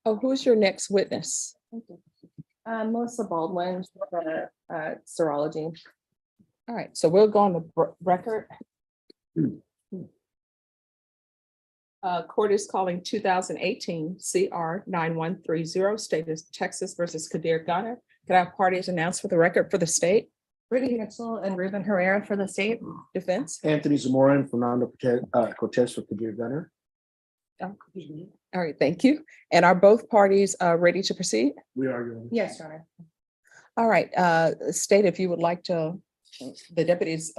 Oh, who's your next witness? Melissa Baldwin, for serology. All right, so we'll go on the record. Court is calling 2018 CR 9130, State of Texas versus Kadir Ghana. Can I have parties announced for the record for the state? Brittany Mitchell and Ruben Herrera for the state. Defense. Anthony Zamora and Fernando Cortez for Kadir Gunner. All right, thank you. And are both parties ready to proceed? We are going. Yes, Your Honor. All right, state if you would like to, the deputies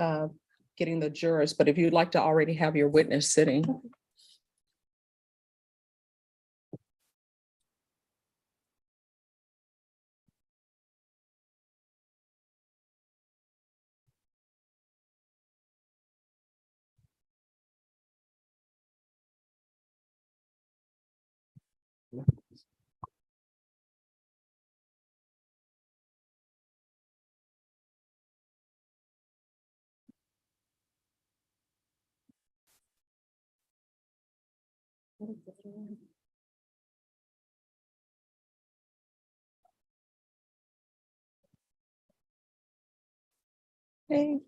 getting the jurors, but if you'd like to already have your witness sitting. Hey.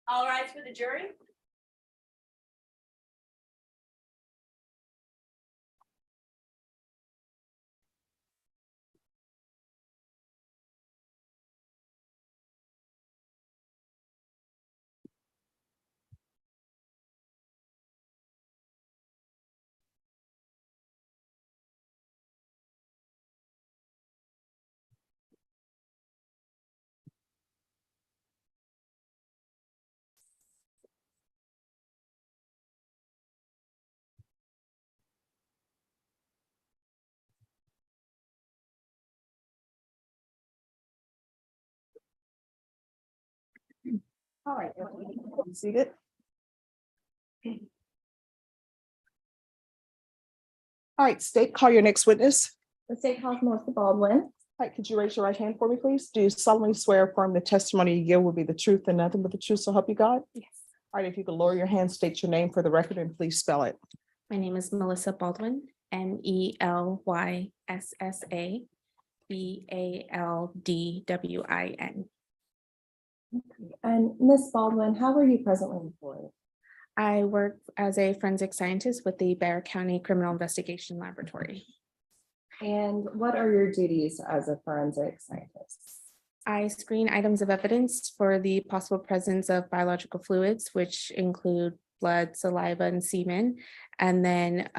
All rise for the jury. All right. Seated. All right, state, call your next witness. The state calls Melissa Baldwin. All right, could you raise your right hand for me, please? Do you solemnly swear or affirm the testimony you give will be the truth and nothing but the truth, so help you God? Yes. All right, if you could lower your hand, state your name for the record and please spell it. My name is Melissa Baldwin, MELYSSA BALDWIN. And Ms. Baldwin, how are you presently employed? I work as a forensic scientist with the Bexar County Criminal Investigation Laboratory. And what are your duties as a forensic scientist? I screen items of evidence for the possible presence of biological fluids, which include blood, saliva, and semen. And then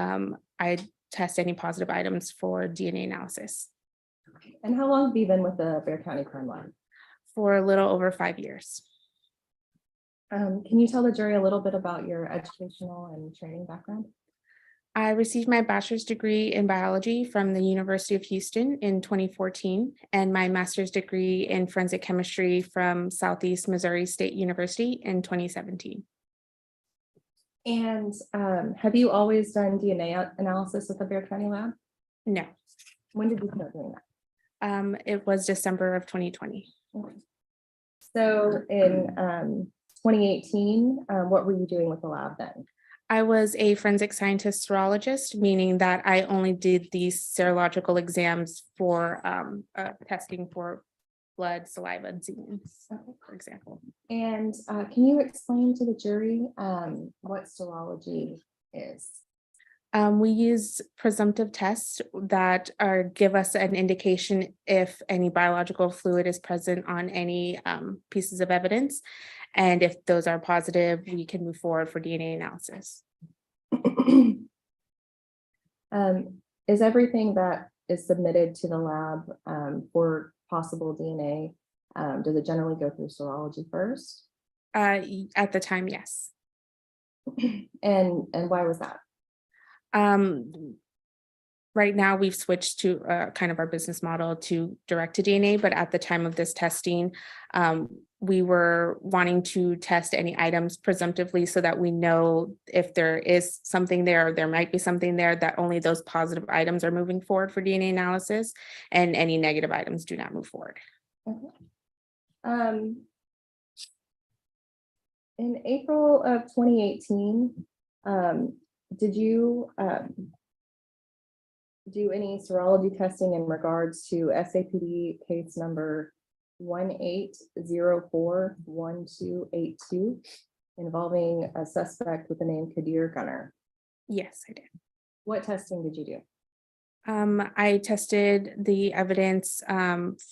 I test any positive items for DNA analysis. And how long have you been with the Bexar County Crime Lab? For a little over 5 years. Can you tell the jury a little bit about your educational and training background? I received my bachelor's degree in biology from the University of Houston in 2014, and my master's degree in forensic chemistry from Southeast Missouri State University in 2017. And have you always done DNA analysis at the Bexar County Lab? No, When did you start doing that? it was December of 2020. Okay. So in 2018, what were you doing with the lab then? I was a forensic scientist serologist, meaning that I only did these serological exams for testing for blood, saliva, and semen, for example. And can you explain to the jury what serology is? We use presumptive tests that give us an indication if any biological fluid is present on any pieces of evidence. And if those are positive, we can move forward for DNA analysis. Is everything that is submitted to the lab for possible DNA, does it generally go through serology first? At the time, yes. And why was that? Right now, we've switched to kind of our business model to direct to DNA, but at the time of this testing, we were wanting to test any items presumptively so that we know if there is something there, or there might be something there, that only those positive items are moving forward for DNA analysis, and any negative items do not move forward. Okay. In April of 2018, did you do any serology testing in regards to SAPD case number 18041282 involving a suspect with the name Kadir Gunner? Yes, I did. What testing did you do? I tested the evidence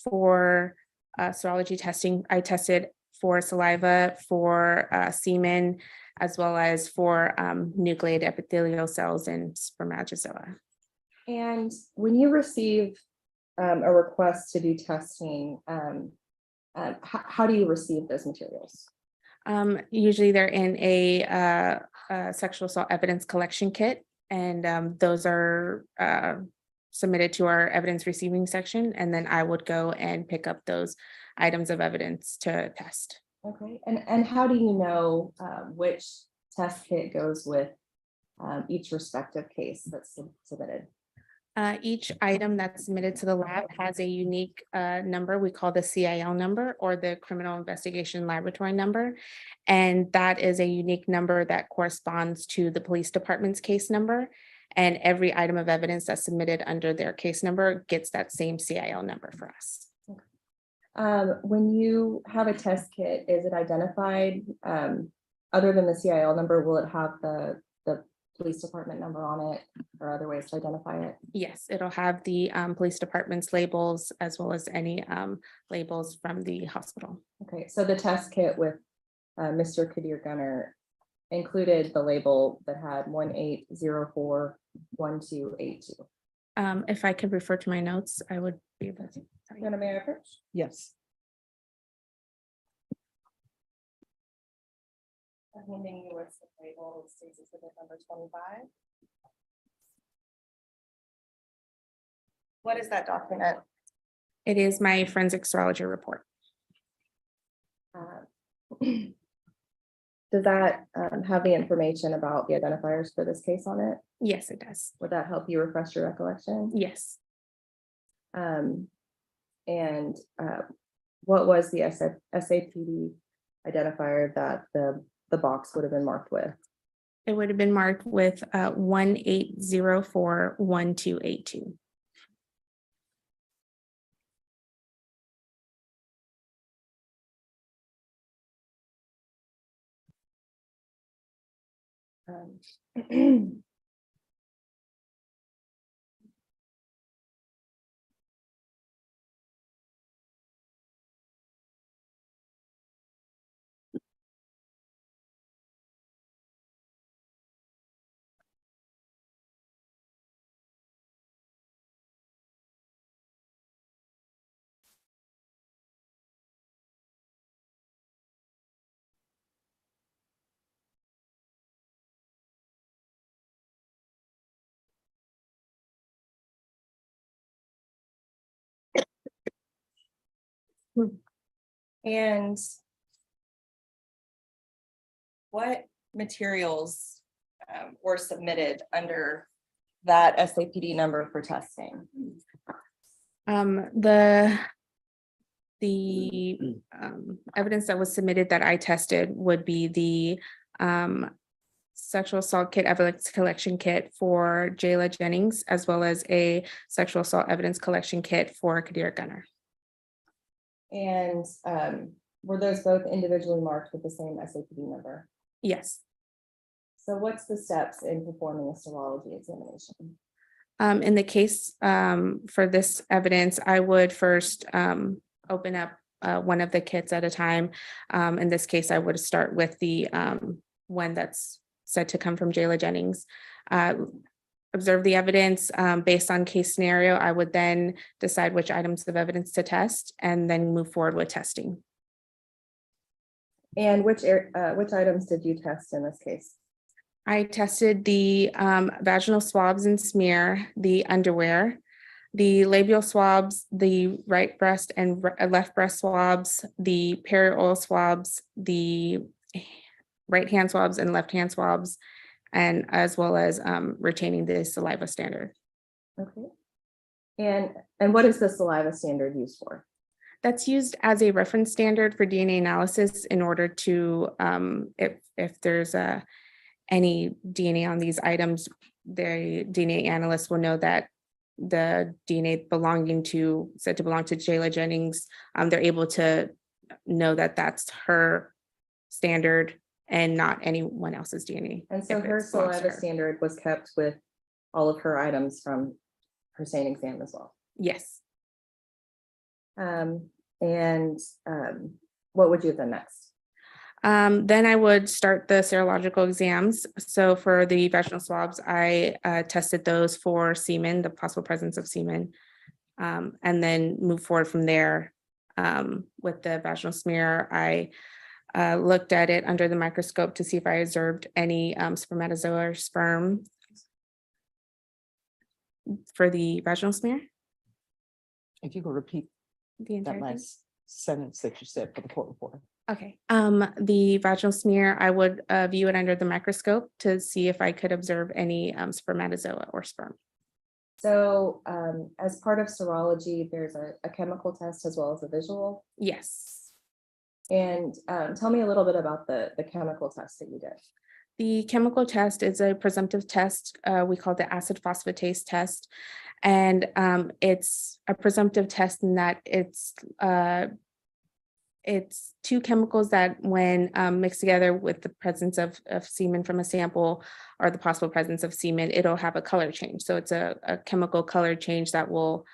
for serology testing. I tested for saliva, for semen, as well as for nucleated epithelial cells and spermatozoa. And when you receive a request to do testing, how do you receive those materials? Usually they're in a sexual assault evidence collection kit, and those are submitted to our evidence receiving section, and then I would go and pick up those items of evidence to test. Okay, and how do you know which test kit goes with each respective case that's submitted? Each item that's submitted to the lab has a unique number we call the CIL number, or the Criminal Investigation Laboratory number. And that is a unique number that corresponds to the police department's case number. And every item of evidence that's submitted under their case number gets that same CIL number for us. When you have a test kit, is it identified other than the CIL number? Will it have the police department number on it, or other ways to identify it? Yes, it'll have the police department's labels, as well as any labels from the hospital. Okay, so the test kit with Mr. Kadir Gunner included the label that had 18041282. If I could refer to my notes, I would be able to. Sorry. May I approach? Yes. I'm handing you what's the label, states exhibit number 25. What is that document? It is my forensic serology report. Does that have the information about the identifiers for this case on it? Yes, it does. Would that help you refresh your recollection? Yes. What was the SAPD identifier that the box would have been marked with? It would have been marked with 18041282. And what materials were submitted under that SAPD number for testing? The evidence that was submitted that I tested would be the sexual assault kit evidence collection kit for Jayla Jennings, as well as a sexual assault evidence collection kit for Kadir Gunner. And were those both individually marked with the same SAPD number? Yes. So what's the steps in performing a serology examination? In the case for this evidence, I would first open up one of the kits at a time. In this case, I would start with the one that's said to come from Jayla Jennings. Observe the evidence based on case scenario. I would then decide which items of evidence to test and then move forward with testing. And which items did you test in this case? I tested the vaginal swabs and smear, the underwear, the labial swabs, the right breast and left breast swabs, the perioral swabs, the right hand swabs and left hand swabs, and as well as retaining the saliva standard. Okay. And what is the saliva standard used for? That's used as a reference standard for DNA analysis in order to, if there's any DNA on these items, the DNA analyst will know that the DNA said to belong to Jayla Jennings, they're able to know that that's her standard and not anyone else's DNA. And so if it her belongs to saliva her. standard was kept with all of her items from her stain exam as well. Yes. What would you have done next? Then I would start the serological exams. So for the vaginal swabs, I tested those for semen, the possible presence of semen, and then move forward from there. With the vaginal smear, I looked at it under the microscope to see if I observed any spermatozoa or sperm for the vaginal smear. If you could repeat The that entire thing. last sentence that you said for the court reporter. Okay, the vaginal smear, I would view it under the microscope to see if I could observe any spermatozoa or sperm. So as part of serology, there's a chemical test as well as a visual. Yes. And tell me a little bit about the chemical test that you did. The chemical test is a presumptive test. We call it the acid phosphatase test. And it's a presumptive test in that it's two chemicals that when mixed together with the presence of semen from a sample or the possible presence of semen, it'll have a color change. So it's a chemical color change that will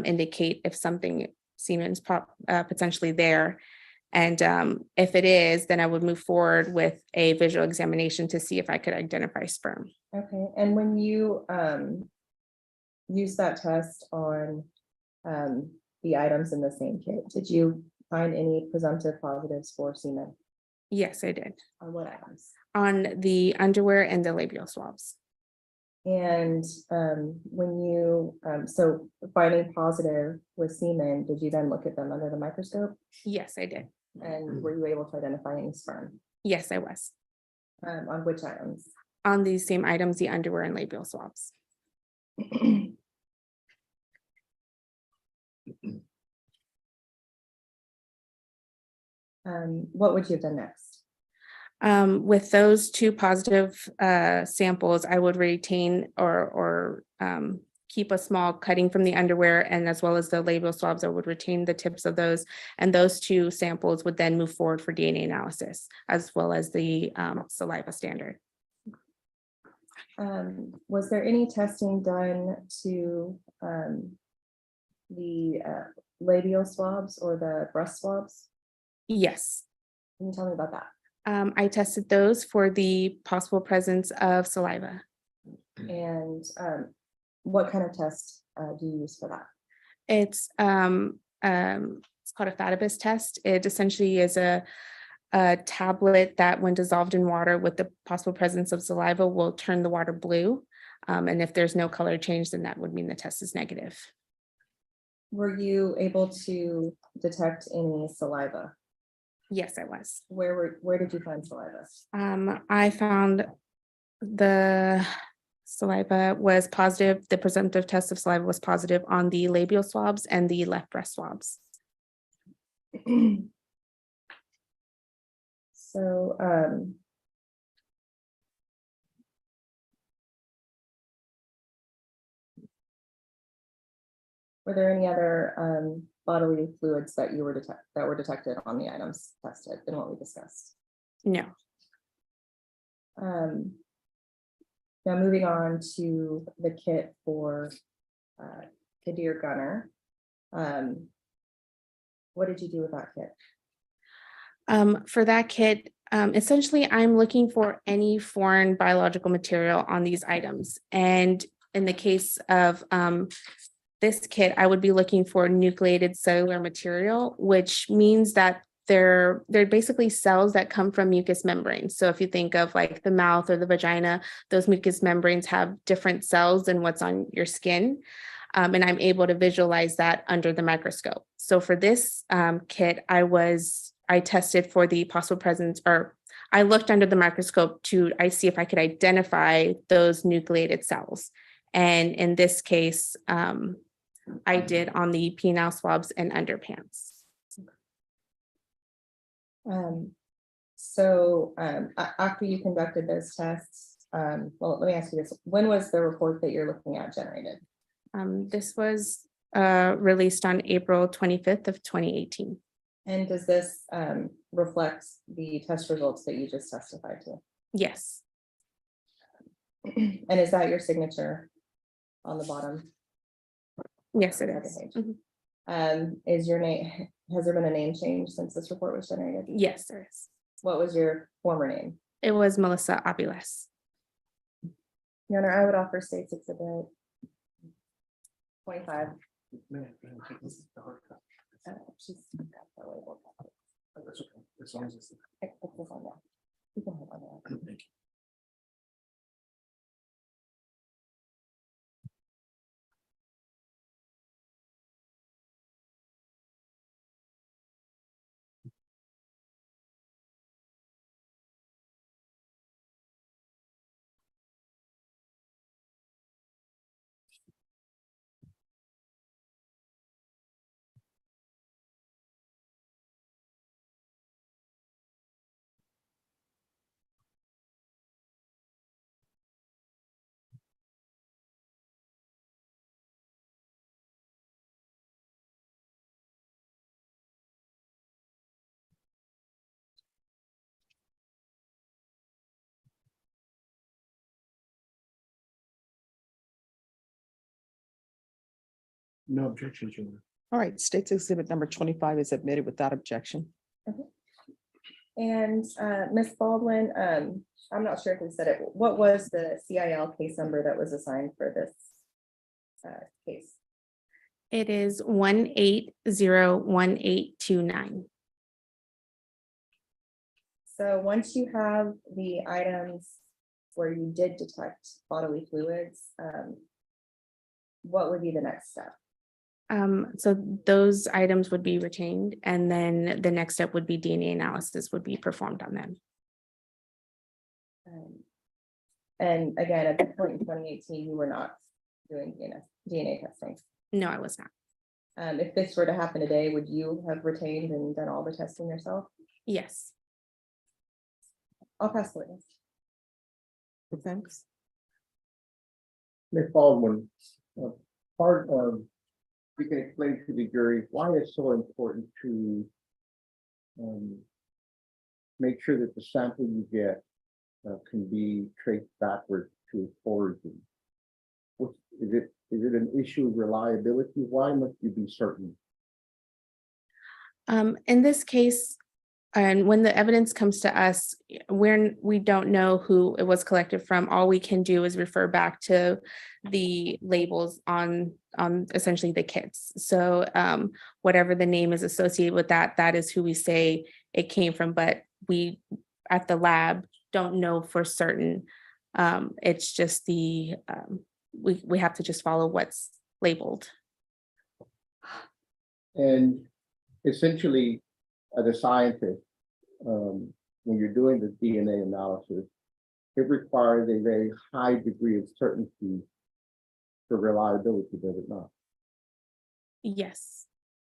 indicate if something semen's potentially there. And if it is, then I would move forward with a visual examination to see if I could identify sperm. Okay, and when you use that test on the items in the same kit, did you find any presumptive positives for semen? Yes, I did. On what items? On the underwear and the labial swabs. And when you, so finding positive with semen, did you then look at them under the microscope? Yes, I did. And were you able to identify any sperm? Yes, I was. On which items? On these same items, the underwear and labial swabs. What would you have done next? With those two positive samples, I would retain or keep a small cutting from the underwear, and as well as the labial swabs, I would retain the tips of those. And those two samples would then move forward for DNA analysis, as well as the saliva standard. Was there any testing done to the labial swabs or the breast swabs? Yes. Can you tell me about that? I tested those for the possible presence of saliva. And what kind of test do you use for that? It's called a Fatabus test. It essentially is a tablet that when dissolved in water with the possible presence of saliva will turn the water blue. And if there's no color change, then that would mean the test is negative. Were you able to detect any saliva? Yes, I was. Where did you find saliva? I found the saliva was positive. The presumptive test of saliva was positive on the labial swabs and the left breast swabs. So were there any other bodily fluids that you were detected on the items tested than what we discussed? No. Now moving on to the kit for Kadir Gunner. What did you do with that kit? For that kit, essentially, I'm looking for any foreign biological material on these items. And in the case of this kit, I would be looking for nucleated cellular material, which means that they're basically cells that come from mucous membranes. So if you think of like the mouth or the vagina, those mucous membranes have different cells than what's on your skin. And I'm able to visualize that under the microscope. So for this kit, I tested for the possible presence, or I looked under the microscope to see if I could identify those nucleated cells. And in this case, I did on the penile swabs and underpants. After you conducted those tests, well, let me ask you this. When was the report that you're looking at generated? This was released on April 25th of 2018. And does this reflect the test results that you just testified to? Yes, And is that your signature on the bottom? yes, it Second is. page. Mhm. Is your name, has there been a name change since this report was generated? Yes, there is. What was your former name? It was Melissa Aviles. Your Honor, I would offer State's Exhibit 25. She's got the label. That's okay, as long as it's. It's this on there. You can hold on to that. Thank you. No objections, Your Honor. All right, State's Exhibit number 25 is admitted without objection. And Ms. Baldwin, I'm not sure if we said it, what was the CIL case number that was assigned for this case? It is 1801829. So once you have the items where you did detect bodily fluids, what would be the next step? So those items would be retained, and then the next step would be DNA analysis would be performed on them. And again, at this point in 2018, you were not doing DNA testing. No, I was not. If this were to happen today, would you have retained and done all the testing yourself? Yes. I'll pass the witness. Thanks. Ms. Baldwin, part of, you can explain to the jury why it's so important to make sure that the sample you get can be traced backwards to its origin. Is it an issue of reliability? Why must you be certain? In this case, and when the evidence comes to us, we don't know who it was collected from. All we can do is refer back to the labels on essentially the kits. So whatever the name is associated with that is who we say it came from, but we at the lab don't know for certain. It's just we have to just follow what's labeled. And essentially, as a scientist, when you're doing the DNA analysis, it requires a very high degree of certainty for reliability, does it not? Yes.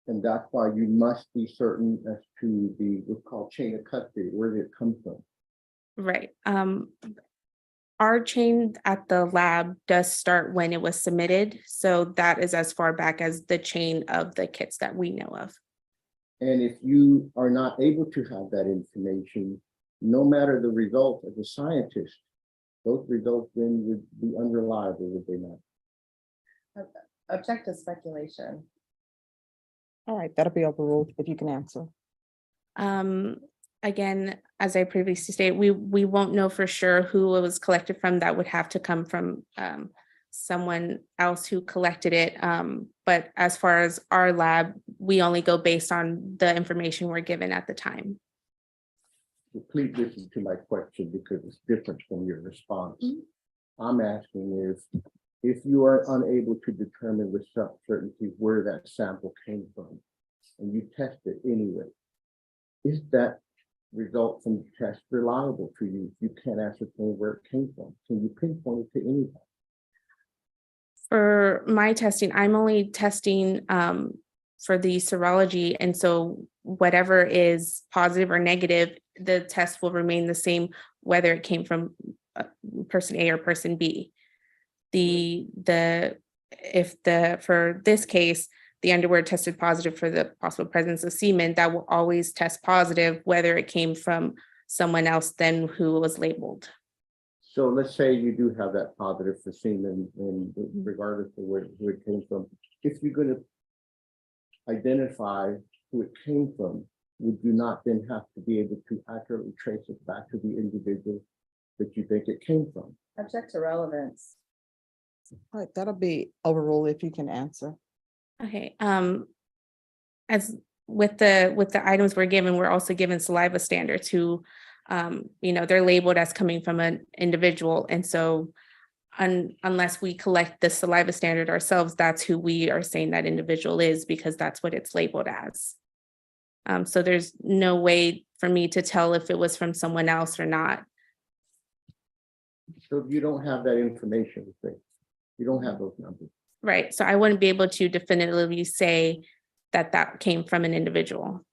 And that's why you must be certain as to the what's called chain of custody. Where did it come from? Right. Our chain at the lab does start when it was submitted. So that is as far back as the chain of the kits that we know of. And if you are not able to have that information, no matter the result as a scientist, those results then would be unreliable, would they not? Object to speculation. All right, that'll be overruled if you can answer. Again, as I previously stated, we won't know for sure who it was collected from. That would have to come from someone else who collected it. But as far as our lab, we only go based on the information we're given at the time. So please listen to my question because it's different from your response. I'm asking if you are unable to determine with certainty where that sample came from and you test it anyway, is that result from the test reliable to you? You can't ascertain where it came from. Can you pinpoint it to anybody? For my testing, I'm only testing for the serology. And so whatever is positive or negative, the test will remain the same, whether it came from person A or person B. For this case, the underwear tested positive for the possible presence of semen, that will always test positive, whether it came from someone else than who was labeled. So let's say you do have that positive for semen, and regardless of where it came from, if you're going to identify who it came from, would you not then have to be able to accurately trace it back to the individual that you think it came from? Object to relevance. All right, that'll be overruled if you can answer. Okay, as with the items we're given, we're also given saliva standards who, they're labeled as coming from an individual. And so unless we collect the saliva standard ourselves, that's who we are saying that individual is, because that's what it's labeled as. So there's no way for me to tell if it was from someone else or not. So you don't have that information, you don't have those numbers. Right. So I wouldn't be able to definitively say that that came from an individual.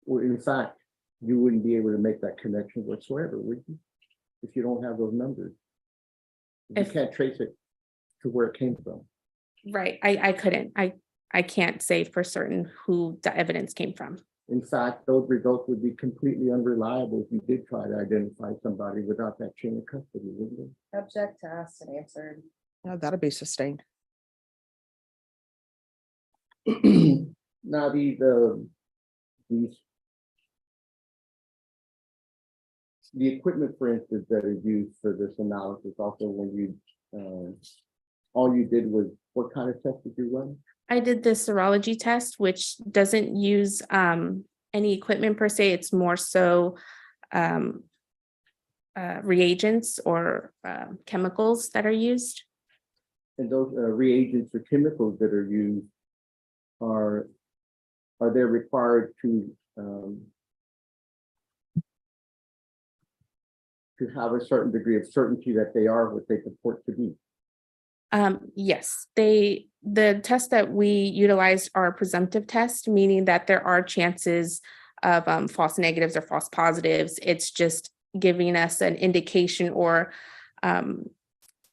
Well, in fact, you wouldn't be able to make that connection whatsoever, would you? If you don't have those numbers. You can't trace it to where it came from. Right. I couldn't. I can't say for certain who the evidence came from. In fact, those results would be completely unreliable if you did try to identify somebody without that chain of custody, wouldn't it? Object to asked and answered. No, that'll be sustained. Now, the equipment, for instance, that is used for this analysis, also when you, all you did was, what kind of test did you run? I did the serology test, which doesn't use any equipment per se. It's more so reagents or chemicals that are used. And those reagents or chemicals that are used, are they required to have a certain degree of certainty that they are what they purport to be? Yes, the tests that we utilized are presumptive tests, meaning that there are chances of false negatives or false positives. It's just giving us an indication or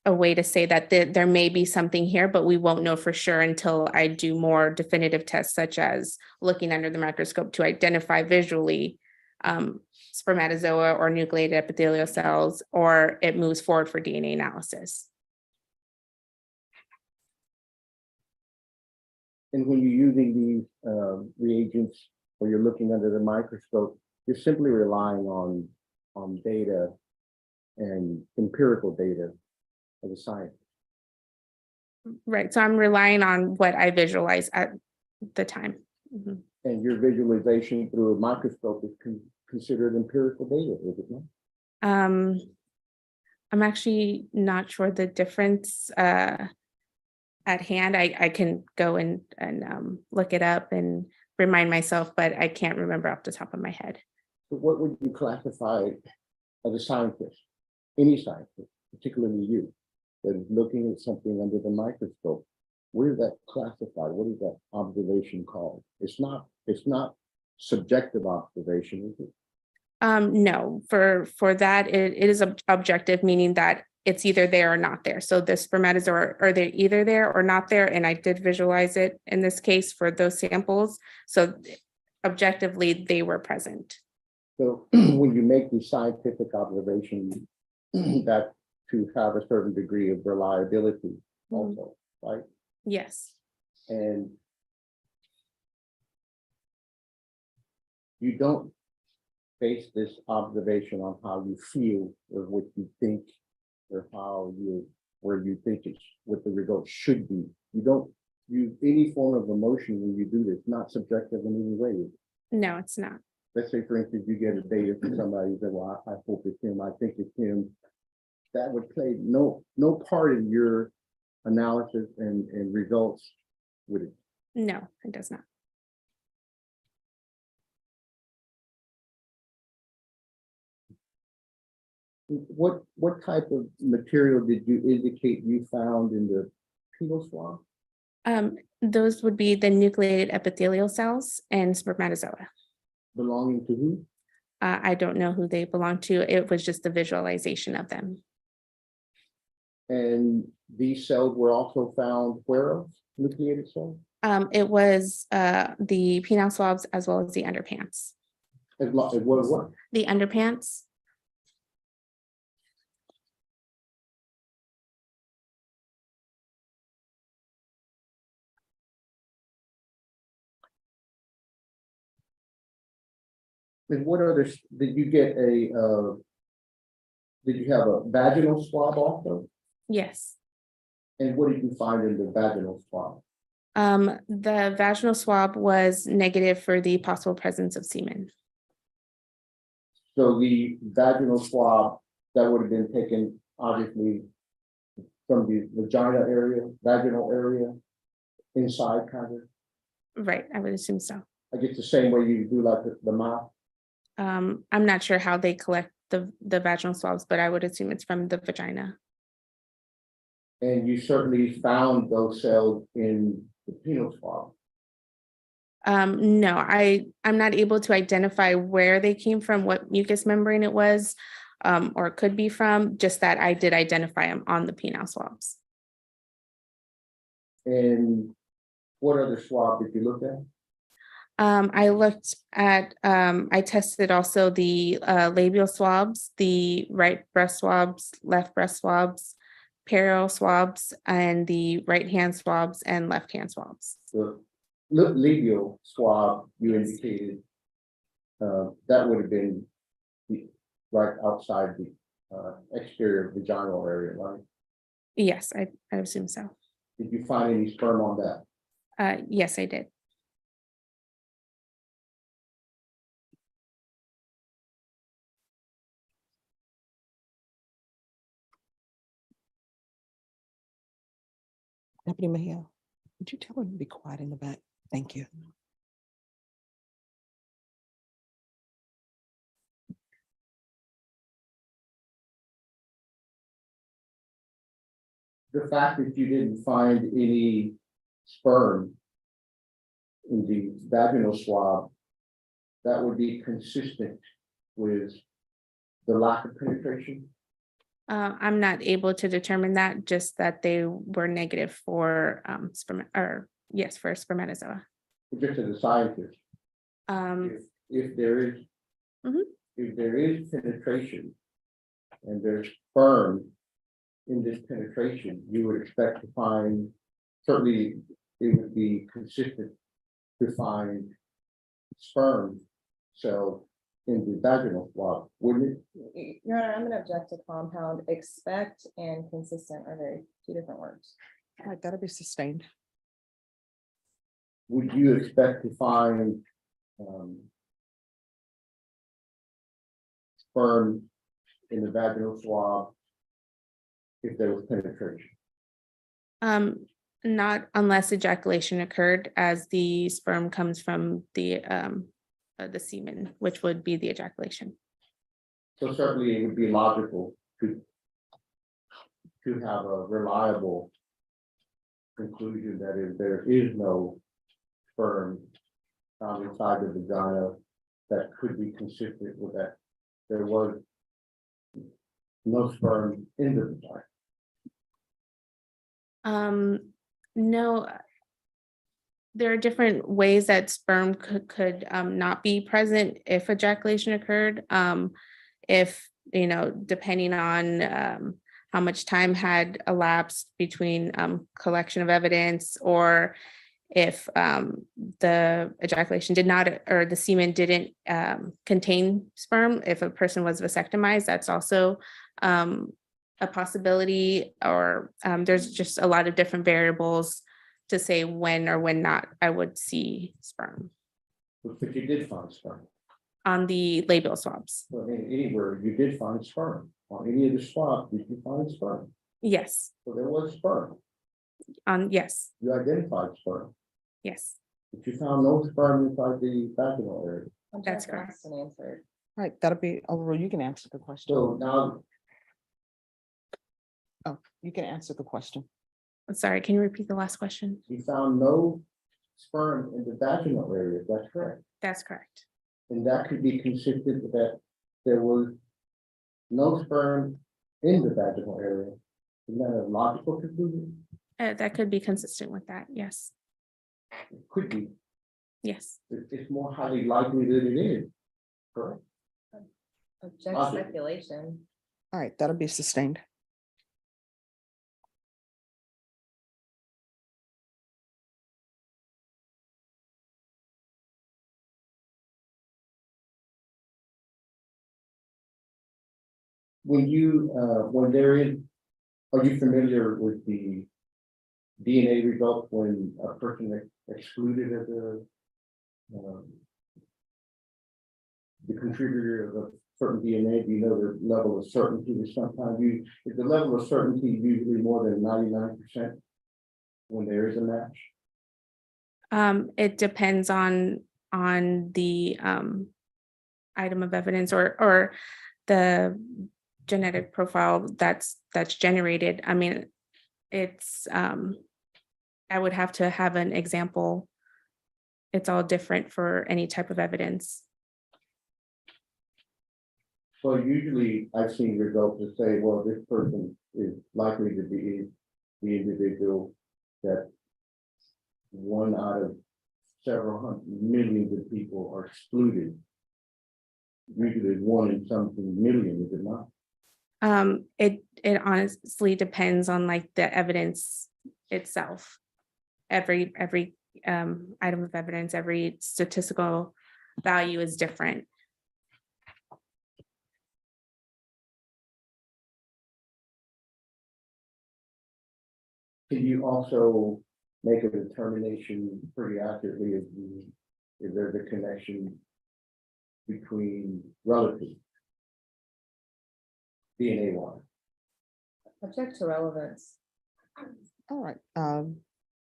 a way to say that there may be something here, but we won't know for sure until I do more definitive tests, such as looking under the microscope to identify visually spermatozoa or nucleated epithelial cells, or it moves forward for DNA analysis. And when you're using these reagents or you're looking under the microscope, you're simply relying on data and empirical data of the science. Right. So I'm relying on what I visualize at the time. Mm-hmm. And your visualization through a microscope is considered empirical data, is it not? I'm actually not sure the difference at hand. I can go and look it up and remind myself, but I can't remember off the top of my head. So what would you classify as a scientist, any scientist, particularly you, that is looking at something under the microscope? What is that classified? What is that observation called? It's not subjective observation, is it? No, for that, it is objective, meaning that it's either there or not there. So the spermatozoa, are they either there or not there? And I did visualize it in this case for those samples. So objectively, they were present. So when you make these scientific observations that to have a certain degree of reliability Mhm. also, right? Yes. And you don't base this observation on how you feel or what you think or how you, where you think it's, what the result should be. You don't use any form of emotion when you do this, not subjective in any way. No, it's not. Let's say, for instance, you get a data from somebody, you say, well, I hope it's him, I think it's him. That would play no part in your analysis and results, would it? No, it does not. What type of material did you indicate you found in the penal swab? Those would be the nucleated epithelial cells and spermatozoa. Belonging to who? I don't know who they belong to. It was just the visualization of them. And these cells were also found where else? Nucleated cells? It was the penile swabs as well as the underpants. As well as what? The underpants. And what other, did you get a, did you have a vaginal swab also? Yes. And what did you find in the vaginal swab? The vaginal swab was negative for the possible presence of semen. So the vaginal swab, that would have been taken obviously from the vagina area, vaginal area, inside kind of. Right, I would assume so. I guess the same way you do like the mouth. I'm not sure how they collect the vaginal swabs, but I would assume it's from the vagina. And you certainly found those cells in the penile swab. No, I'm not able to identify where they came from, what mucous membrane it was, or could be from, just that I did identify them on the penile swabs. And what other swab did you look at? I looked at, I tested also the labial swabs, the right breast swabs, left breast swabs, perioral swabs, and the right hand swabs and left hand swabs. The labial swab you indicated, that would have been right outside the exterior vaginal area, right? Yes, I assume so. Did you find any sperm on that? Yes, I did. Deputy Mayor, would you tell her to be quiet in the back? Thank you. The fact that you didn't find any sperm in the vaginal swab, that would be consistent with the lack of penetration? I'm not able to determine that, just that they were negative for for spermatozoa. Just as a scientist, if there is, Mhm. if there is penetration and there's sperm in this penetration, you would expect to find, certainly it would be consistent to find sperm cells in the vaginal swab, wouldn't it? Your Honor, I'm gonna object to compound. Expect and consistent are two different words. All right, that'll be sustained. Would you expect to find sperm in the vaginal swab if there was penetration? Not unless ejaculation occurred, as the sperm comes from the semen, which would be the ejaculation. So certainly it would be logical to have a reliable conclusion that if there is no sperm found inside the vagina, that could be consistent with that. There was no sperm in the vagina. No, there are different ways that sperm could not be present if ejaculation occurred. If, depending on how much time had elapsed between collection of evidence, or if the ejaculation did not, or the semen didn't contain sperm. If a person was vasectomized, that's also a possibility, or there's just a lot of different variables to say when or when not I would see sperm But you did find sperm. on the labial swabs. Well, anywhere you did find sperm. On any of the swabs, did you find sperm? Yes, So there was sperm. yes, You identified sperm. yes, But you found no sperm inside the vaginal area. That's Object correct. asked and answered. Right, that'll be overruled. You can answer the question. So now, Oh, you can answer the question. I'm sorry, can you repeat the last question? you found no sperm in the vaginal area, that's correct. That's correct. And that could be consistent with that there was no sperm in the vaginal area. Isn't that a logical conclusion? That could be consistent with that. Yes, It could be. yes. It's more highly likely that it is. Correct. Object Logic. speculation. All right, that'll be sustained. When you, when there is, are you familiar with the DNA results when a person is excluded as a the contributor of a certain DNA? Do you know the level of certainty is sometimes is the level of certainty usually more than 99% when there is a match? It depends on the item of evidence or the genetic profile that's generated. I mean, it's I would have to have an example. It's all different for any type of evidence. Well, usually I've seen results that say, well, this person is likely to be the individual that one out of several hundred millions of people are excluded. Usually one in something million, is it not? It honestly depends on like the evidence itself. Every item of evidence, every statistical value is different. Can you also make a determination pretty accurately if there's a connection between relatives? DNA wise. Object to relevance. All right,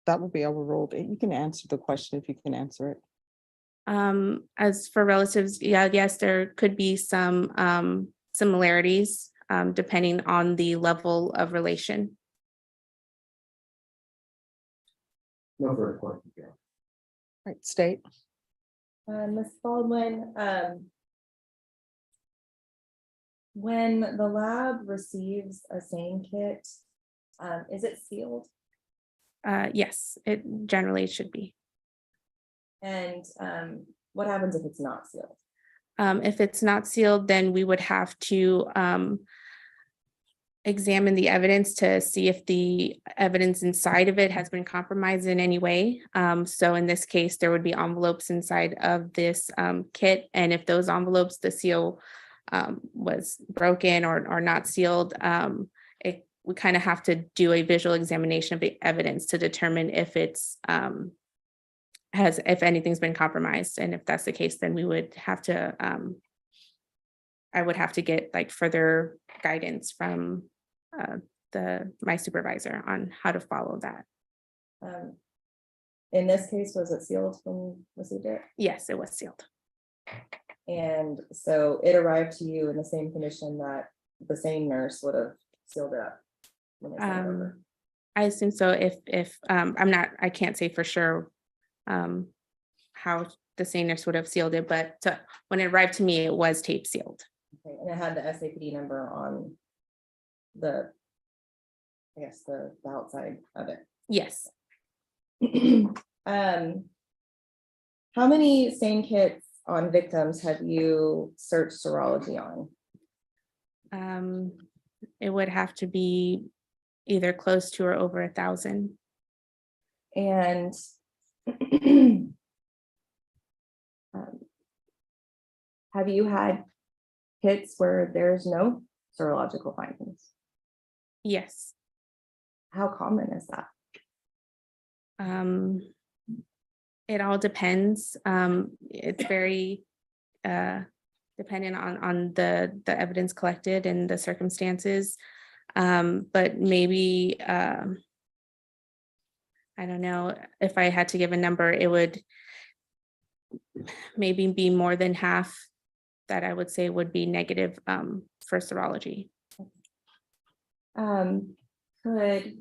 that will be overruled. You can answer the question if you can answer it. As for relatives, yeah, yes, there could be some similarities depending on the level of relation. No further questions, yeah. Right, state. Ms. Baldwin, when the lab receives a SANE kit, is it sealed? Yes, it generally should be. And what happens if it's not sealed? If it's not sealed, then we would have to examine the evidence to see if the evidence inside of it has been compromised in any way. So in this case, there would be envelopes inside of this kit. And if those envelopes, the seal was broken or not sealed, we kind of have to do a visual examination of the evidence to determine if it's if anything's been compromised. And if that's the case, then we would have to I would have to get like further guidance from my supervisor on how to follow that. In this case, was it sealed when you received it? Yes, it was sealed. And so it arrived to you in the same condition that the same nurse would have sealed it up when they sent it over? I assume so. If I can't say for sure how the same nurse would have sealed it, but when it arrived to me, it was tape sealed. Okay, and it had the SAPD number on the, I guess, the outside of it. Yes. How many SANE kits on victims have you searched serology on? It would have to be either close to or over 1,000. And have you had kits where there's no serological findings? Yes. How common is that? It all depends. It's very dependent on the evidence collected and the circumstances. But maybe I don't know, if I had to give a number, it would maybe be more than half that I would say would be negative for serology. Could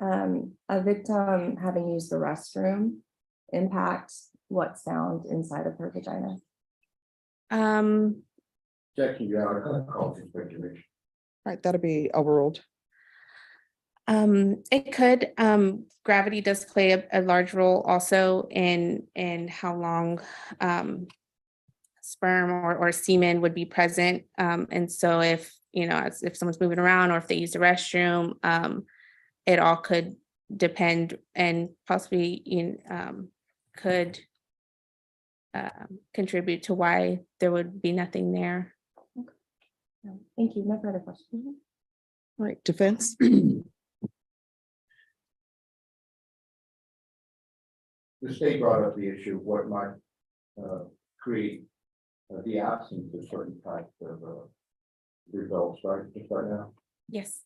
a victim having used the restroom impact what's found inside of her vagina? Jackie, you have a call for speculation. Right, that'll be overruled. It could, gravity does play a large role also in how long sperm or semen would be present. And so if, you know, if someone's moving around or if they use the restroom, it all could depend and possibly could contribute to why there would be nothing there. Thank you. No further questions. All right, defense. The state brought up the issue of what might create the absence of certain types of results, right, just right now. Yes,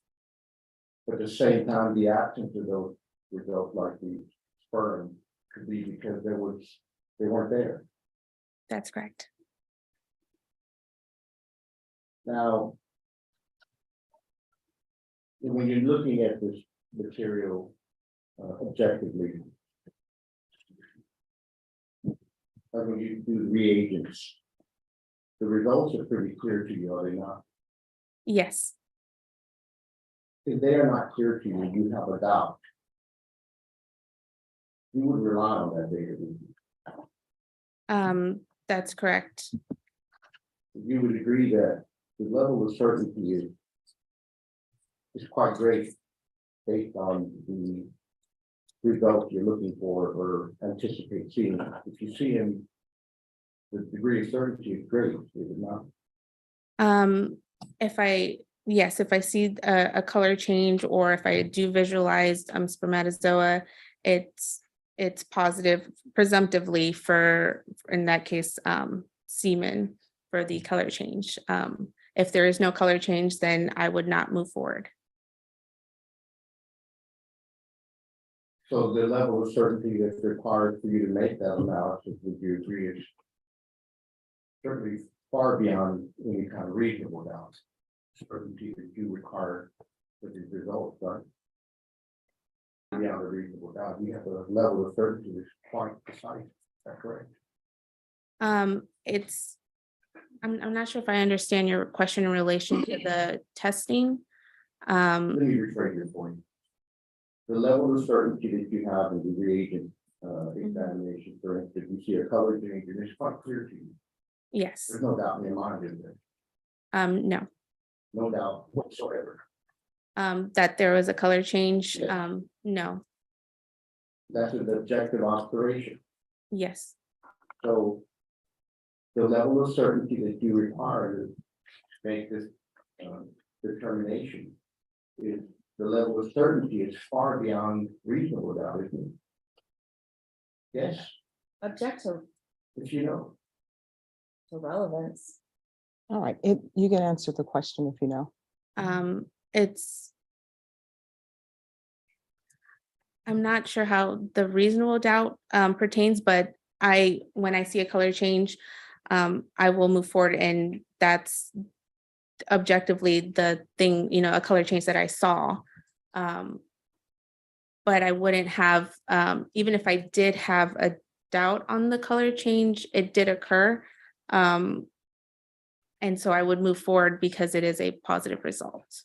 But at the same time, the absence of those results, like the sperm, could be because they weren't there. that's correct. Now, when you're looking at this material objectively, like when you do the reagents, the results are pretty clear to you, are they not? Yes, If they are not clear to you, you have a doubt. You would rely on that data. that's correct. You would agree that the level of certainty is quite great based on the results you're looking for or anticipate seeing. If you see them, the degree of certainty is great, is it not? Yes, if I see a color change or if I do visualize spermatozoa, it's positive presumptively for, in that case, semen for the color change. If there is no color change, then I would not move forward. So the level of certainty that's required for you to make that analysis, would you agree, is certainly far beyond any kind of reasonable doubt. Certainty that you require for these results, right? Beyond a reasonable doubt, you have a level of certainty that's quite precise. Is that correct? I'm not sure if I understand your question in relation to the testing. Let me rephrase your point. The level of certainty that you have in the reagent examination, for instance, you see a color change, and it's quite clear to you. Yes, There's no doubt in your mind, is there? no, No doubt whatsoever. that there was a color change. Yes. No, That's an objective observation. yes, So the level of certainty that you require to make this determination is the level of certainty is far beyond reasonable doubt, isn't it? Yes, Objective if you know. to relevance. All right, you can answer the question if you know. I'm not sure how the reasonable doubt pertains, but when I see a color change, I will move forward, and that's objectively the thing, a color change that I saw. But I wouldn't have, even if I did have a doubt on the color change, it did occur. And so I would move forward because it is a positive result.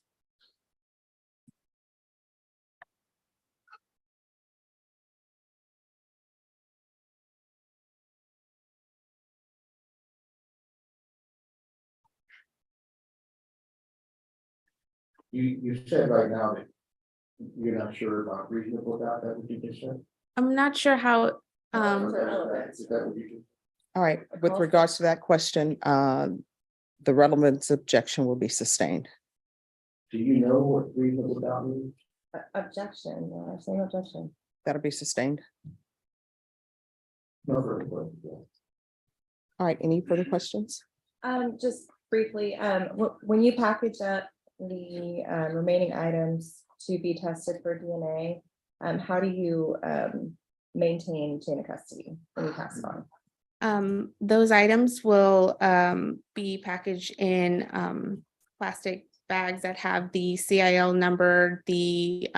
You said right now that you're not sure about reasonable doubt, that what you just said? I'm not sure how, Is that what you just? All right, with regards to that question, the relevance objection will be sustained. Do you know what reasonable doubt means? Objection, same objection. That'll be sustained. No further questions. All right, any further questions? Just briefly, when you package up the remaining items to be tested for DNA, how do you maintain chain of custody when you pass it on? those items will be packaged in plastic bags that have the CIL number, the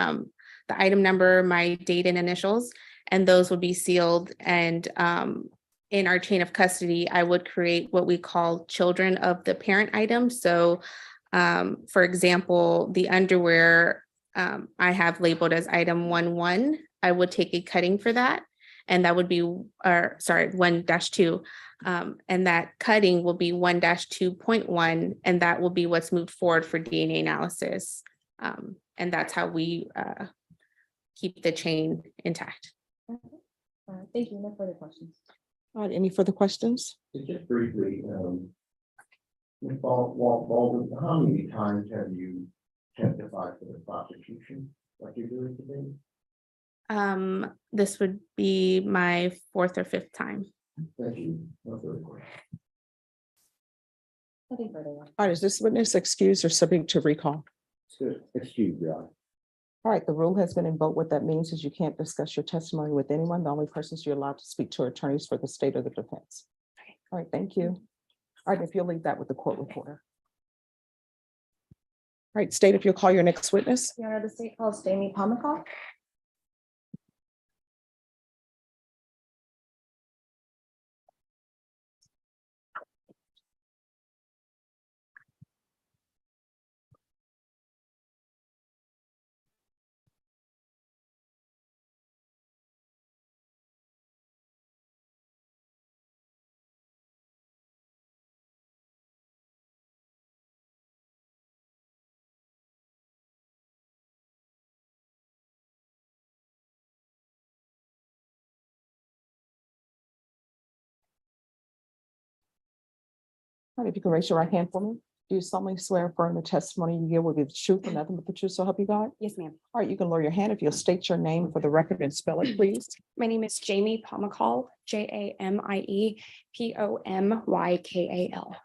item number, my date and initials, and those would be sealed. And in our chain of custody, I would create what we call children of the parent item. So for example, the underwear I have labeled as item 1-1. I would take a cutting for that. And that would be, or sorry, 1-2. And that cutting will be 1-2.1, and that will be what's moved forward for DNA analysis. And that's how we keep the chain intact. Thank you. No further questions. All right, any further questions? Just briefly, Ms. Baldwin, how many times have you testified for the prosecution like you're doing today? This would be my 4th or 5th time. Thank you. No further questions. Nothing further. All right, is this witness excused or subject to recall? Excuse me. All right, the rule has been invoked. What that means is you can't discuss your testimony with anyone. The only persons you're allowed to speak to are attorneys for the state or the defense. All right, thank you. All right, if you'll leave that with the court reporter. All right, state if you'll call your next witness. Your Honor, the state calls Jamie Pomicall. All right, if you can raise your right hand for me. Do you solemnly swear affirm the testimony you give will be the truth and nothing but the truth, so help you God? Yes, ma'am. All right, you can lower your hand if you'll state your name for the record and spell it, please. My name is Jamie Pomicall, JAMIE POMYKAL.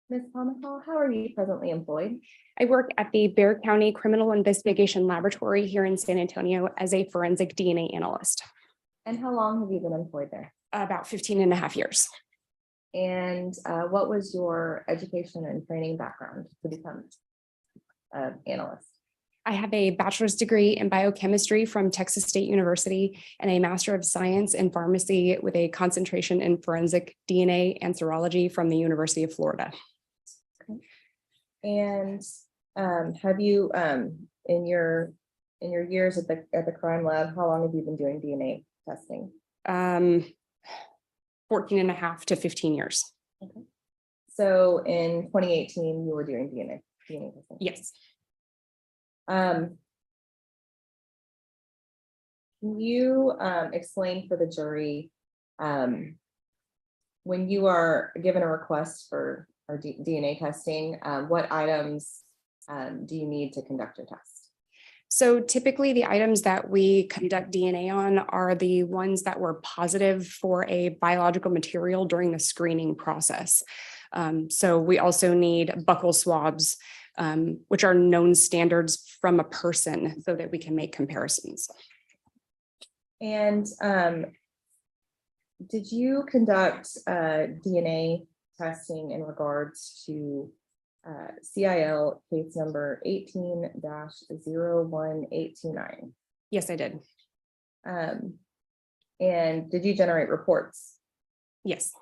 Ms. Pomicall, how are you presently employed? I work at the Bexar County Criminal Investigation Laboratory here in San Antonio as a forensic DNA analyst. And how long have you been employed there? About 15.5 years. And what was your education and training background to become an analyst? I have a bachelor's degree in biochemistry from Texas State University and a master of science in pharmacy with a concentration in forensic DNA and serology from the University of Florida. And have you in your years at the crime lab, how long have you been doing DNA testing? 14.5 to 15 years. So in 2018, you were doing DNA testing. Yes. Can you explain for the jury when you are given a request for our DNA testing, what items do you need to conduct your test? So typically the items that we conduct DNA on are the ones that were positive for a biological material during the screening process. So we also need buccal swabs, which are known standards from a person so that we can make comparisons. And did you conduct DNA testing in regards to CIL case number 18-01829? Yes, I did. And did you generate reports? Yes.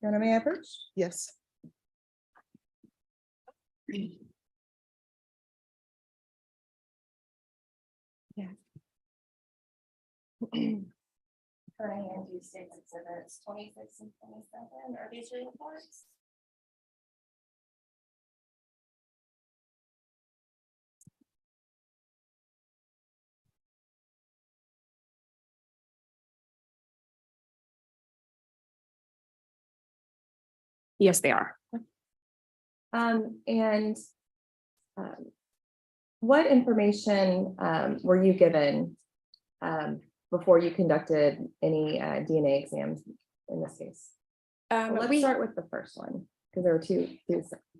Your Honor, may I approach? Yes. Can I hand you six exhibits 26 and 27? Are these your reports? Yes, they are. And what information were you given before you conducted any DNA exams in this case? Let's start with the first one, because there were two.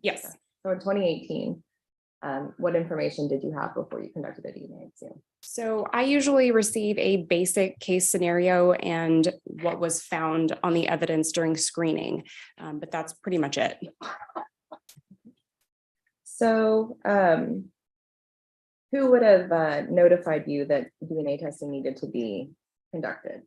Yes. So in 2018, what information did you have before you conducted a DNA exam? So I usually receive a basic case scenario and what was found on the evidence during screening, but that's pretty much it. So who would have notified you that DNA testing needed to be conducted?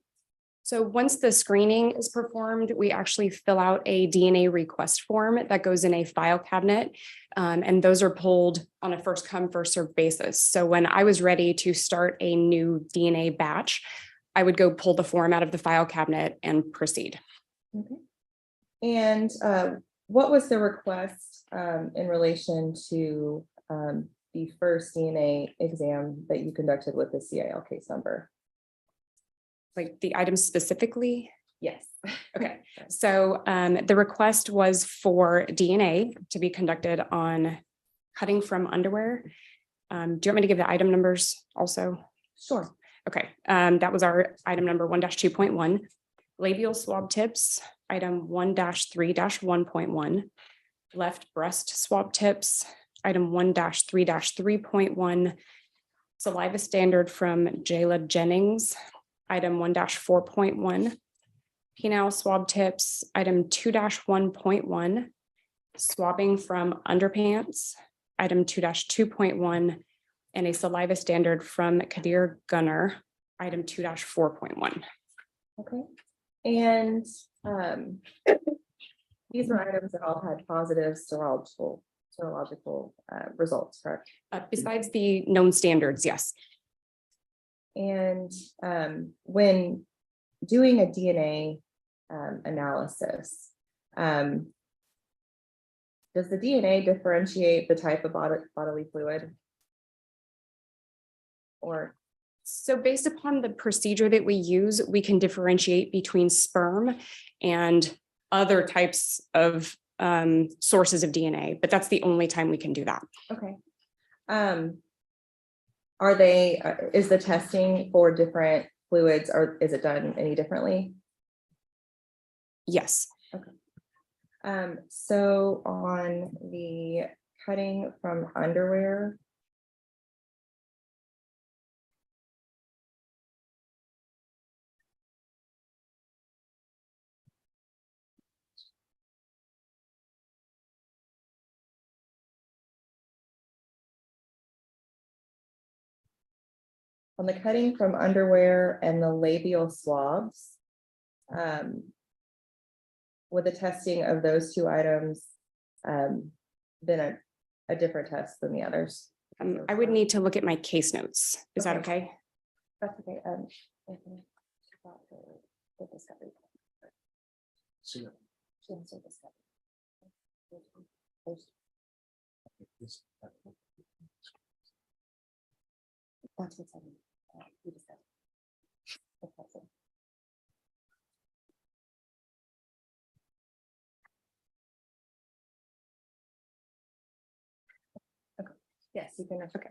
So once the screening is performed, we actually fill out a DNA request form that goes in a file cabinet. And those are pulled on a first come, first served basis. So when I was ready to start a new DNA batch, I would go pull the form out of the file cabinet and proceed. Okay. And what was the request in relation to the first DNA exam that you conducted with the CIL case number? Like the items specifically? Yes. Okay, so the request was for DNA to be conducted on cutting from underwear. Do you want me to give the item numbers also? Sure. Okay, that was our item number 1-2.1. Labial swab tips, item 1-3-1.1. Left breast swab tips, item 1-3-3.1. Saliva standard from Jayla Jennings, item 1-4.1. Penile swab tips, item 2-1.1. Swabbing from underpants, item 2-2.1. And a saliva standard from Kadir Gunner, item 2-4.1. Okay. And these were items that all had positive serological results, correct? Besides the known standards, yes. And when doing a DNA analysis, does the DNA differentiate the type of bodily fluid? Or So based upon the procedure that we use, we can differentiate between sperm and other types of sources of DNA, but that's the only time we can do that. okay. Are they, is the testing for different fluids, or is it done any differently? Yes. So on the cutting from underwear. On the cutting from underwear and the labial swabs, would the testing of those two items been a different test than the others? I would need to look at my case notes. Is that okay? That's okay. So, That's what's we discussed. Okay. Yes, you can. Okay.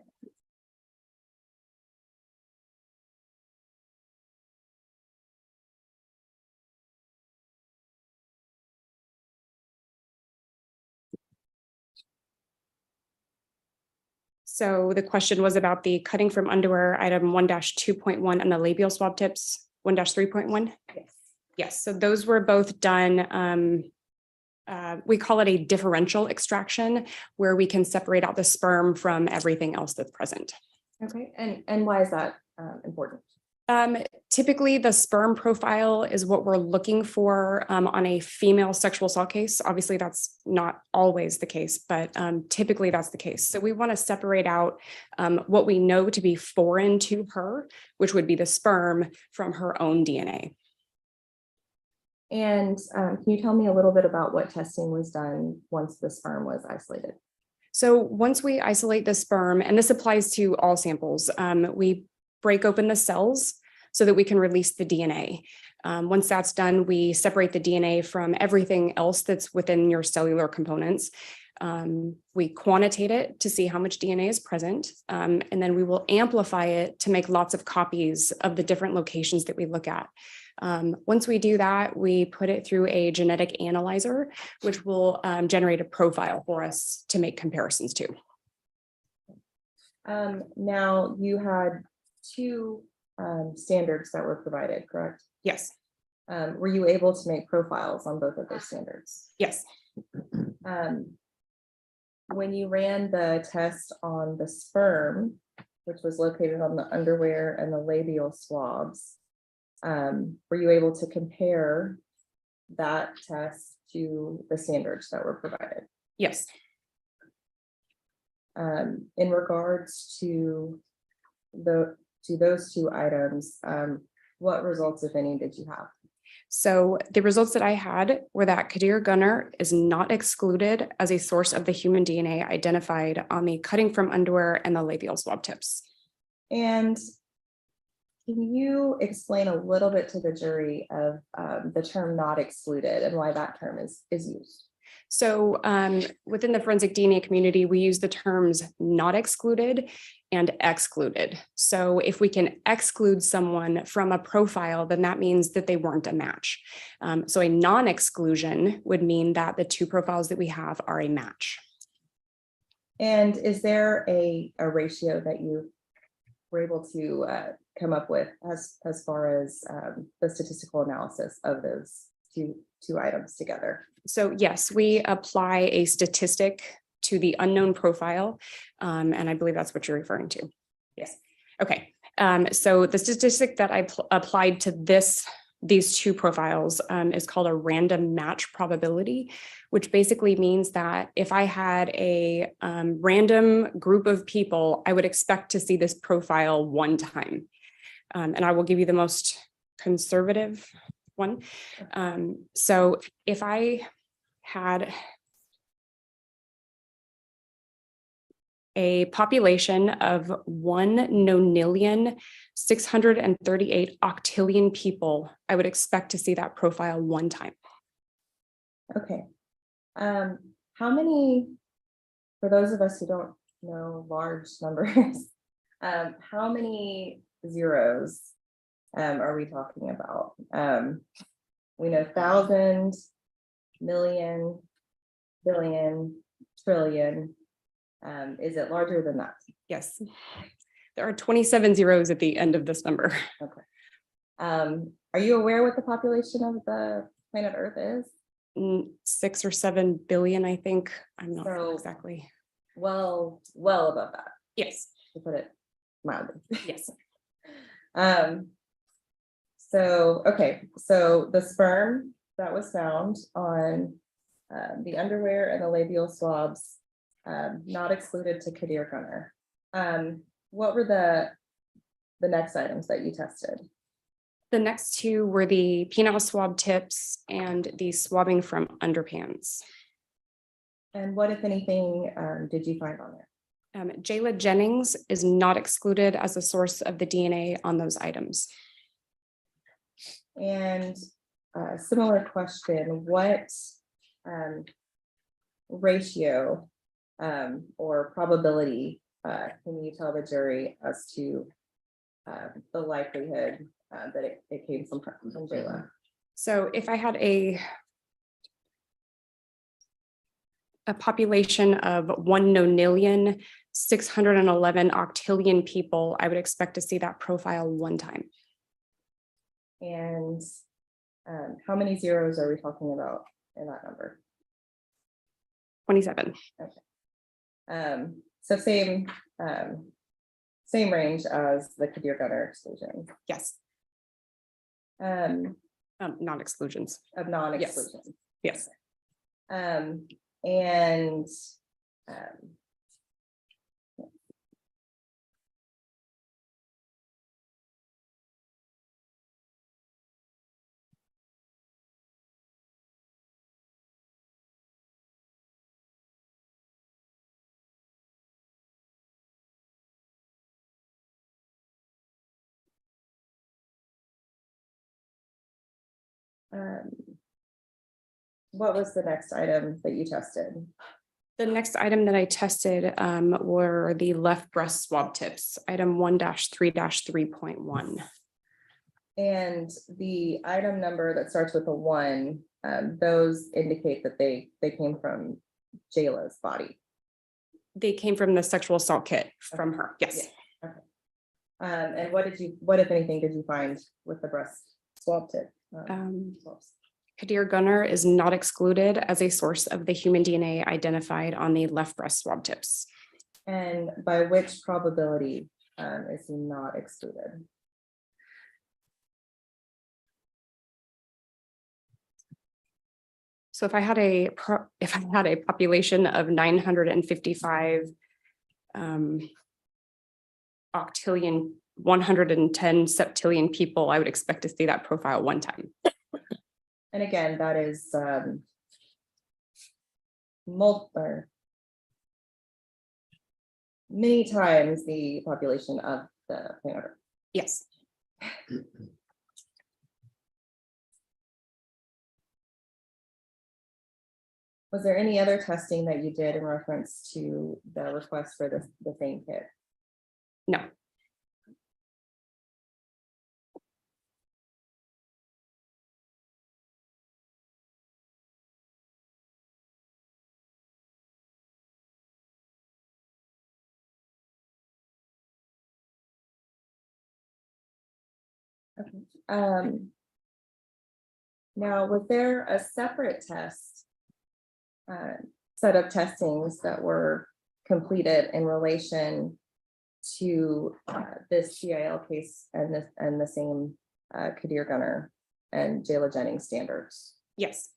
So the question was about the cutting from underwear item 1-2.1 and the labial swab tips 1-3.1. Yes. Yes, so those were both done. We call it a differential extraction, where we can separate out the sperm from everything else that's present. Okay. And why is that important? Typically, the sperm profile is what we're looking for on a female sexual assault case. Obviously, that's not always the case, but typically that's the case. So we want to separate out what we know to be foreign to her, which would be the sperm, from her own DNA. And can you tell me a little bit about what testing was done once the sperm was isolated? So once we isolate the sperm, and this applies to all samples, we break open the cells so that we can release the DNA. Once that's done, we separate the DNA from everything else that's within your cellular components. We quantitate it to see how much DNA is present, and then we will amplify it to make lots of copies of the different locations that we look at. Once we do that, we put it through a genetic analyzer, which will generate a profile for us to make comparisons to. Now you had two standards that were provided, correct? Yes, Were you able to make profiles on both of those standards? yes. When you ran the test on the sperm, which was located on the underwear and the labial swabs, were you able to compare that test to the standards that were provided? Yes. In regards to those two items, what results, if any, did you have? So the results that I had were that Kadir Gunner is not excluded as a source of the human DNA identified on the cutting from underwear and the labial swab tips. And can you explain a little bit to the jury of the term not excluded and why that term is used? So within the forensic DNA community, we use the terms not excluded and excluded. So if we can exclude someone from a profile, then that means that they weren't a match. So a non-exclusion would mean that the two profiles that we have are a match. And is there a ratio that you were able to come up with as far as the statistical analysis of those two items together? So yes, we apply a statistic to the unknown profile. And I believe that's what you're referring to. Yes. Okay. So the statistic that I applied to these two profiles is called a random match probability, which basically means that if I had a random group of people, I would expect to see this profile one time. And I will give you the most conservative one. So if I had a population of 1,638 octillion people, I would expect to see that profile one time. Okay. How many, for those of us who don't know large numbers, how many zeros are we talking about? We know 1,000, million, billion, trillion. Is it larger than that? Yes. There are 27 zeros at the end of this number. Okay. Are you aware what the population of the planet Earth is? 6 or 7 billion, I think. I'm not sure So- exactly. Well above that, Yes. to put it mildly. Yes. So, okay, so the sperm that was found on the underwear and the labial swabs, not excluded to Kadir Gunner. What were the next items that you tested? The next two were the penile swab tips and the swabbing from underpants. And what, if anything, did you find on there? Jayla Jennings is not excluded as a source of the DNA on those items. And similar question, what ratio or probability can you tell the jury as to the likelihood that it came from Jayla? So if I had a population of 1,611 octillion people, I would expect to see that profile one time. And how many zeros are we talking about in that number? 27. So same range as the Kadir Gunner exclusion Yes. of Non-exclusions. non-exclusion. Yes. And What was the next item that you tested? The next item that I tested were the left breast swab tips, item 1-3-3.1. And the item number that starts with a 1, those indicate that they came from Jayla's body. They came from the sexual assault kit from her. Yes. Yeah. Okay. And what if anything, did you find with the breast swab tip? Swabs? Kadir Gunner is not excluded as a source of the human DNA identified on the left breast swab tips. And by which probability is he not excluded? So if I had a population of 955 octillion, 110 septillion people, I would expect to see that profile one time. And again, that is many times the population of the planet Earth. Yes. Was there any other testing that you did in reference to the request for the same kit? No. Okay. Now, was there a separate test set of testings that were completed in relation to this CIL case and the same Kadir Gunner and Jayla Jennings standards? Yes.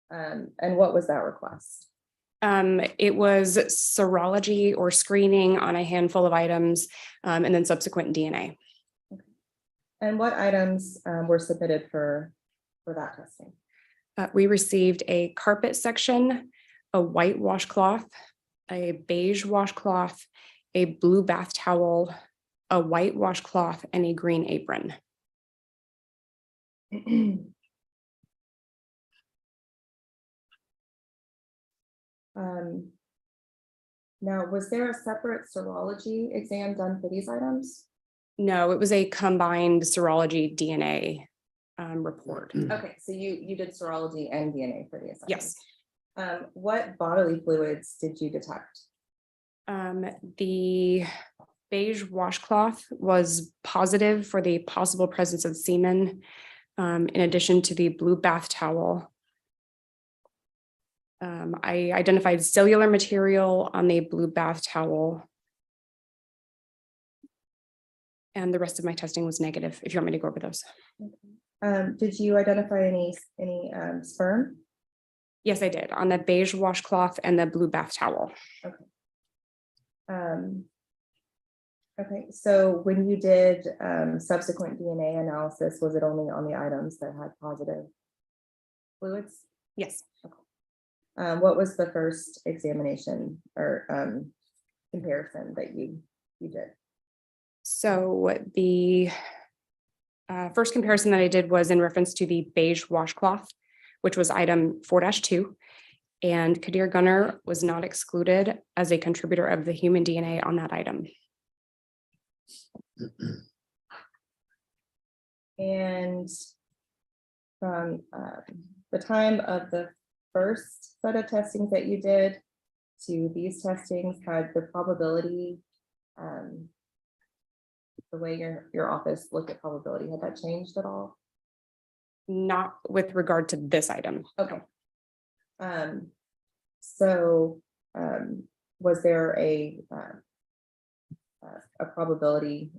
And what was that request? It was serology or screening on a handful of items, and then subsequent DNA. And what items were submitted for that testing? We received a carpet section, a white washcloth, a beige washcloth, a blue bath towel, a white washcloth, and a green apron. Now, was there a separate serology exam done for these items? No, it was a combined serology DNA report. Okay, so you did serology and DNA for these items. Yes. What bodily fluids did you detect? The beige washcloth was positive for the possible presence of semen, in addition to the blue bath towel. I identified cellular material on the blue bath towel. And the rest of my testing was negative, if you want me to go over those. Did you identify any sperm? Yes, I did, on the beige washcloth and the blue bath towel. Okay, so when you did subsequent DNA analysis, was it only on the items that had positive fluids? Yes. What was the first examination or comparison that you did? So the first comparison that I did was in reference to the beige washcloth, which was item 4-2. And Kadir Gunner was not excluded as a contributor of the human DNA on that item. And from the time of the first set of testings that you did to these testings, had the probability, the way your office looked at probability, had that changed at all? Not with regard to this item. Okay. So was there a probability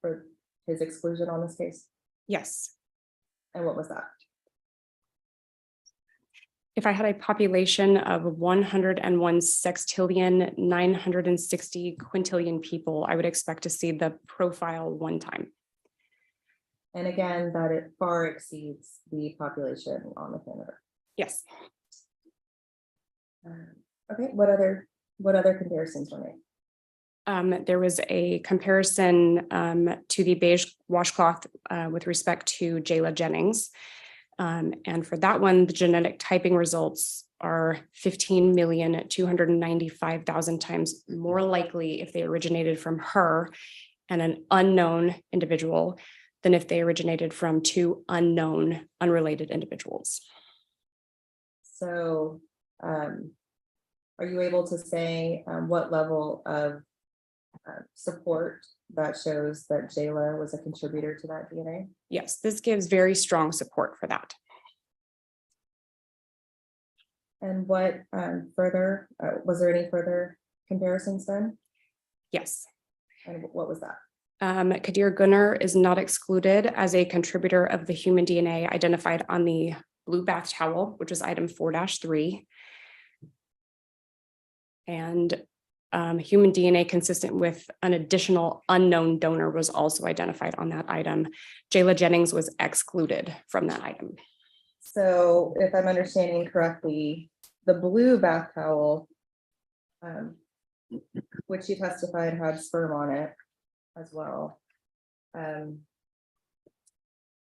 for his exclusion on this case? Yes. And what was that? If I had a population of 101 sextillion, 960 quintillion people, I would expect to see the profile one time. And again, that it far exceeds the population on the planet Earth. Yes. Okay, what other comparisons were made? There was a comparison to the beige washcloth with respect to Jayla Jennings. And for that one, the genetic typing results are 15,295,000 times more likely if they originated from her and an unknown individual than if they originated from two unknown, unrelated individuals. So are you able to say what level of support that shows that Jayla was a contributor to that DNA? Yes, this gives very strong support for that. And what further, was there any further comparisons done? Yes. And what was that? Kadir Gunnar is not excluded as a contributor of the human DNA identified on the blue bath towel, which is item 4-3. And human DNA consistent with an additional unknown donor was also identified on that item. Jayla Jennings was excluded from that item. So if I'm understanding correctly, the blue bath towel, which you testified had sperm on it as well.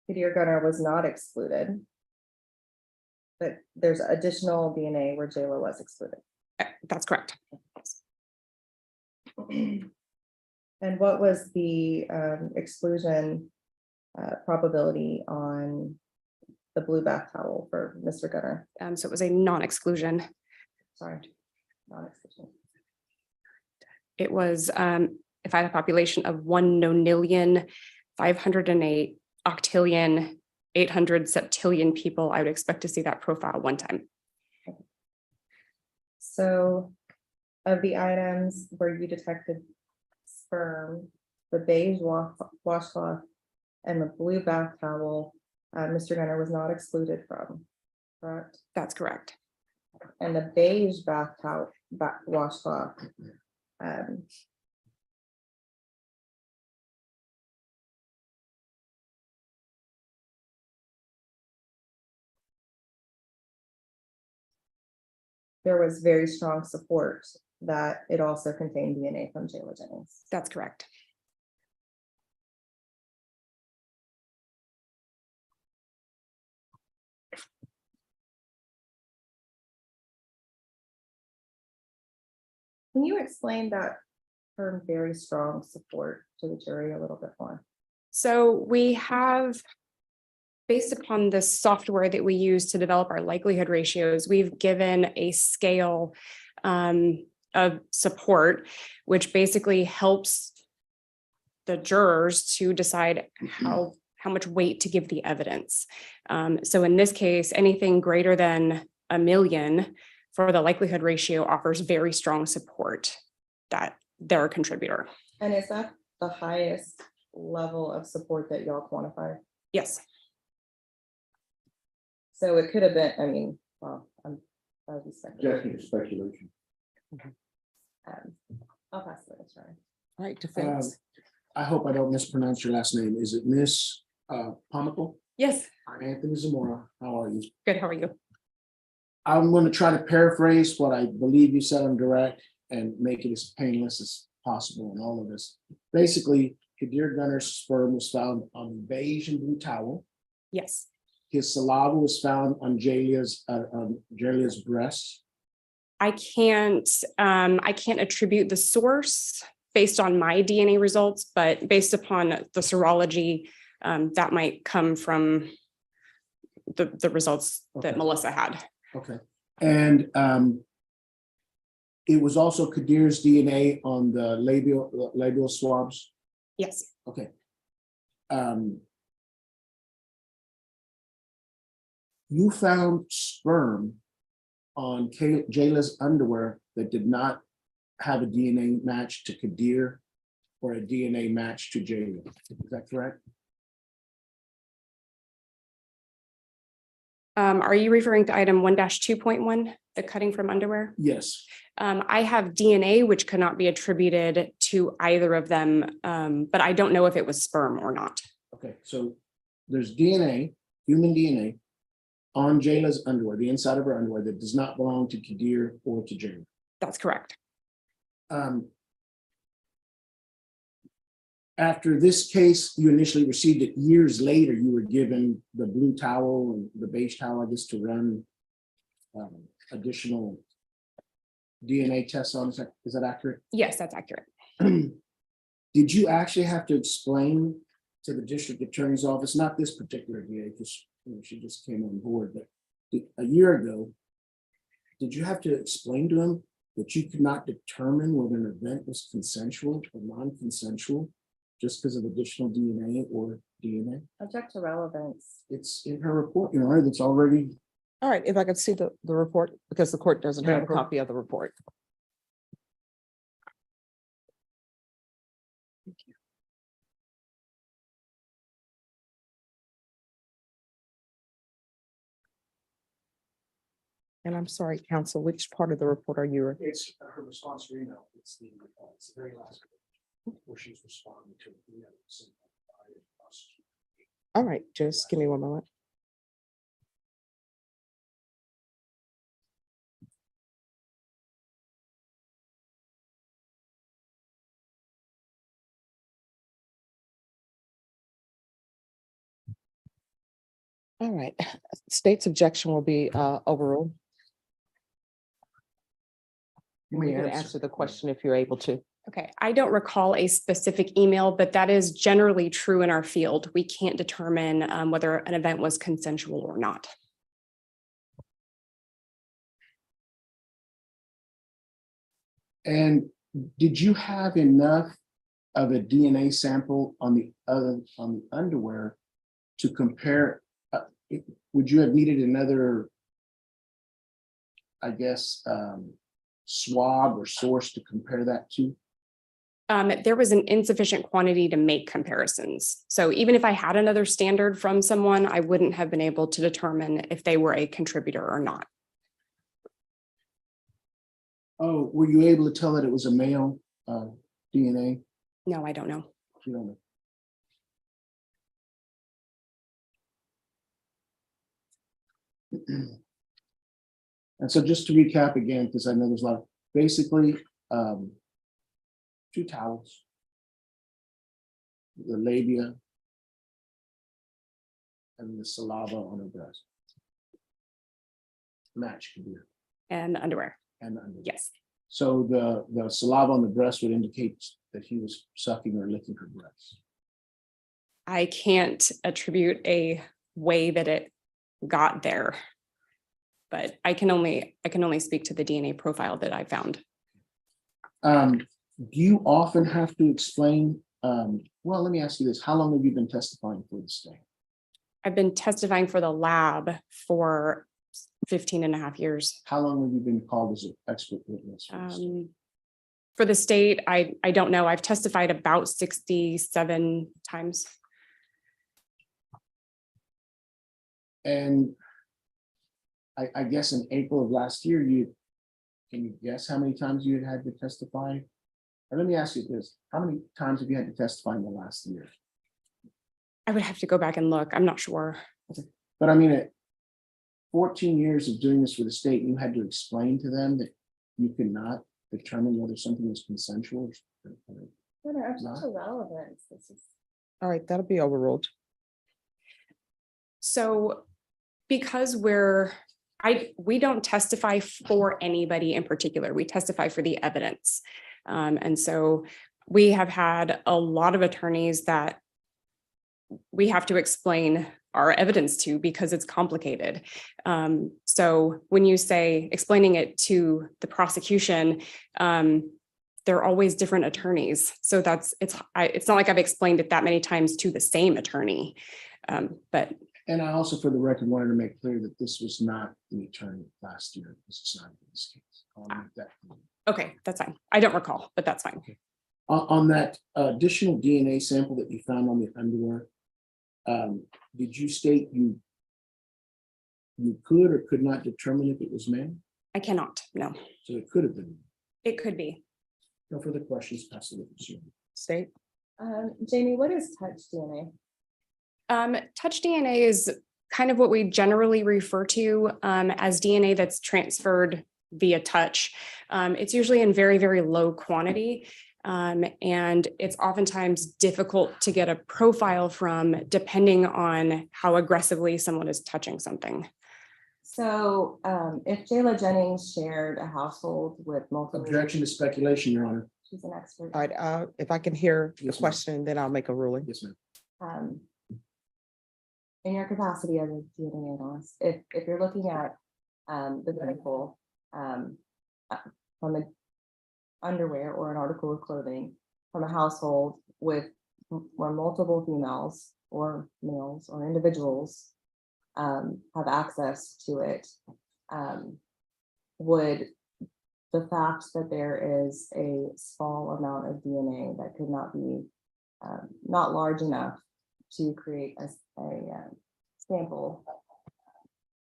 Kadir Gunnar was not excluded. But there's additional DNA where Jayla was excluded. That's correct. And what was the exclusion probability on the blue bath towel for Mr. Gunnar? So it was a non-exclusion. Sorry, non-exclusion. It was, if I had a population of 1 nonillion, 508 octillion, 800 septillion people, I would expect to see that profile one time. So of the items where you detected sperm, the beige washcloth and the blue bath towel, Mr. Gunnar was not excluded from, correct? That's correct. And the beige bath towel, washcloth, there was very strong support that it also contained DNA from Jayla Jennings. That's correct. Can you explain that term very strong support to the jury a little bit more? So we have, based upon the software that we use to develop our likelihood ratios, we've given a scale of support, which basically helps the jurors to decide how much weight to give the evidence. So in this case, anything greater than 1 million for the likelihood ratio offers very strong support that they're a contributor. And is that the highest level of support that y'all quantify? Yes. So it could have been, I mean, well, that would be speculating. Just speculation. I'll pass it, sorry. All right, defense. I hope I don't mispronounce your last name. Is it Miss Pomical? Yes. I'm Anthony Zamora. How are you? Good. How are you? I'm going to try to paraphrase what I believe you said on direct and make it as painless as possible in all of this. Basically, Kadir Gunnar's sperm was found on the beige and blue towel. Yes. His saliva was found on Jayla's breast. I can't attribute the source based on my DNA results, but based upon the serology, that might come from the results that Okay. Melissa had. Okay. And it was also Kadir's DNA on the labial swabs. Yes. Okay. You found sperm on Jayla's underwear that did not have a DNA match to Kadir or a DNA match to Jayla. Is that correct? Are you referring to item 1-2.1, the cutting from underwear? Yes. I have DNA which cannot be attributed to either of them, but I don't know if it was sperm or not. Okay, so there's DNA, human DNA, on Jayla's underwear, the inside of her underwear, that does not belong to Kadir or to Jayla. That's correct. After this case, you initially received it years later, you were given the blue towel and the beige towel, I guess, to run additional DNA tests on. Is that accurate? Yes, that's accurate. Did you actually have to explain to the district attorney's office, not this particular DA, because she just came on board, but a year ago, did you have to explain to him that you could not determine whether an event was consensual or non-consensual just because of additional DNA or DNA? Object to relevance. It's in her report, Your Honor, that's already. All right, if I could see the report, because the court doesn't have a Yeah. copy of the report. And I'm sorry, counsel, which part of the report are you? It's her response to email. It's the very last where she's responding to. All right, just give me one moment. All right, state's objection will be overruled. You You may can answer. answer the question if you're able to. Okay, I don't recall a specific email, but that is generally true in our field. We can't determine whether an event was consensual or not. And did you have enough of a DNA sample on the underwear to compare? Would you have needed another, I guess, swab or source to compare that to? There was an insufficient quantity to make comparisons. So even if I had another standard from someone, I wouldn't have been able to determine if they were a contributor or not. Oh, were you able to tell that it was a male DNA? No, I don't know. You don't know. And so just to recap again, because I know there's a lot, basically, 2 towels, the labia, and the saliva on her breast. Match Kadir, And underwear, and the underwear. yes. So the saliva on the breast would indicate that he was sucking or licking her breast. I can't attribute a way that it got there. But I can only speak to the DNA profile that I found. Do you often have to explain, well, let me ask you this, how long have you been testifying for the state? I've been testifying for the lab for 15 and a half years. How long have you been called as an expert witness? For the state? For the state, I don't know. I've testified about 67 times. And I guess in April of last year, can you guess how many times you had to testify? Or let me ask you this, how many times have you had to testify in the last year? I would have to go back and look. I'm not sure. But I mean, at 14 years of doing this for the state, you had to explain to them that you could not determine whether something was consensual. Object to relevance. This is. All right, that'll be overruled. So because we don't testify for anybody in particular. We testify for the evidence. And so we have had a lot of attorneys that we have to explain our evidence to because it's complicated. So when you say explaining it to the prosecution, they're always different attorneys. So it's not like I've explained it that many times to the same attorney. But And I also, for the record, wanted to make clear that this was not the attorney last year. This is not this case. I wanna make that clear. okay, that's fine. I don't recall, but that's fine. On that additional DNA sample that you found on the underwear, did you state you could or could not determine if it was male? I cannot, no. So it could have been. It could be. No further questions, pass the witness. State. Jamie, what is touch DNA? Touch DNA is kind of what we generally refer to as DNA that's transferred via touch. It's usually in very, very low quantity. And it's oftentimes difficult to get a profile from depending on how aggressively someone is touching something. So if Jayla Jennings shared a household with multiple. Objection to speculation, Your Honor. She's an expert. All right, if I can hear the Yes, ma'am. question, then I'll make a ruling. Yes, ma'am. In your capacity as a DNA analyst, if you're looking at the medical from an underwear or an article of clothing from a household with where multiple females or males or individuals have access to it, would the fact that there is a small amount of DNA that could not be not large enough to create a sample,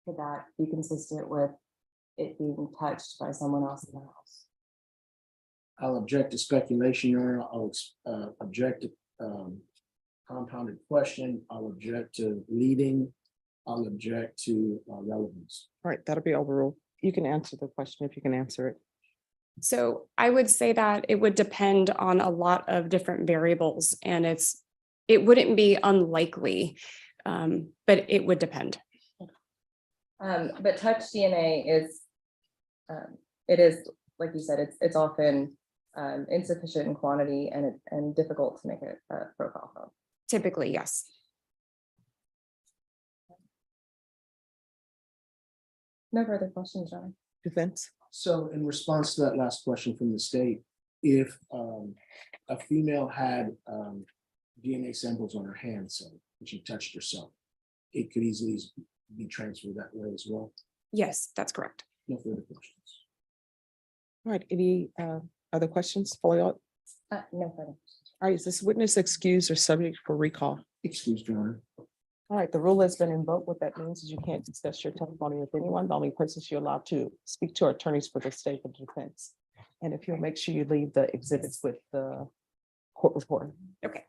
could that be consistent with it being touched by someone else in the house? I'll object to speculation, Your Honor. I'll object to compounded question. I'll object to leading. I'll object to relevance. All right, that'll be overruled. You can answer the question if you can answer it. So I would say that it would depend on a lot of different variables, and it wouldn't be unlikely, but it would depend. But touch DNA is, it is, like you said, it's often insufficient in quantity and difficult to make a profile from. Typically, yes. No further questions, John. Defense? So in response to that last question from the state, if a female had DNA samples on her hand, so and she touched herself, it could easily be transferred that way as well. Yes, that's correct. No further questions. All right, any other questions for you? All No further. right, is this witness excused or subject for recall? Excuse, Your Honor. All right, the rule has been invoked. What that means is you can't discuss your testimony with anyone. The only persons you're allowed to speak to are attorneys for the state of defense. And if you'll make sure you leave the exhibits with the court reporter. Okay.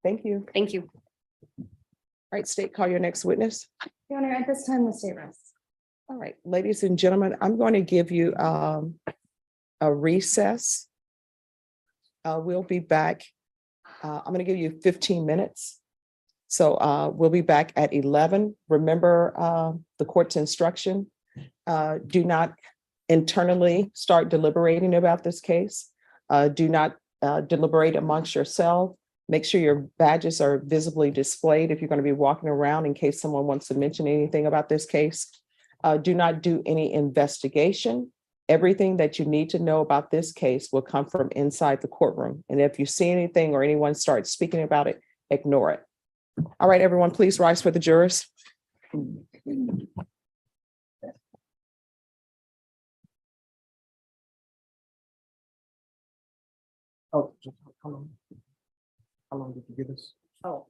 Thank you. Thank you. All right, state, call your next witness. Your Honor, at this time, the state rests. All right, ladies and gentlemen, I'm going to give you a recess. We'll be back. I'm going to give you 15 minutes. So we'll be back at 11. Remember the court's instruction. Do not internally start deliberating about this case. Do not deliberate amongst yourself. Make sure your badges are visibly displayed if you're going to be walking around in case someone wants to mention anything about this case. Do not do any investigation. Everything that you need to know about this case will come from inside the courtroom. And if you see anything or anyone starts speaking about it, ignore it. All right, everyone, please rise for the jurors. Oh, how long did you give us? Oh,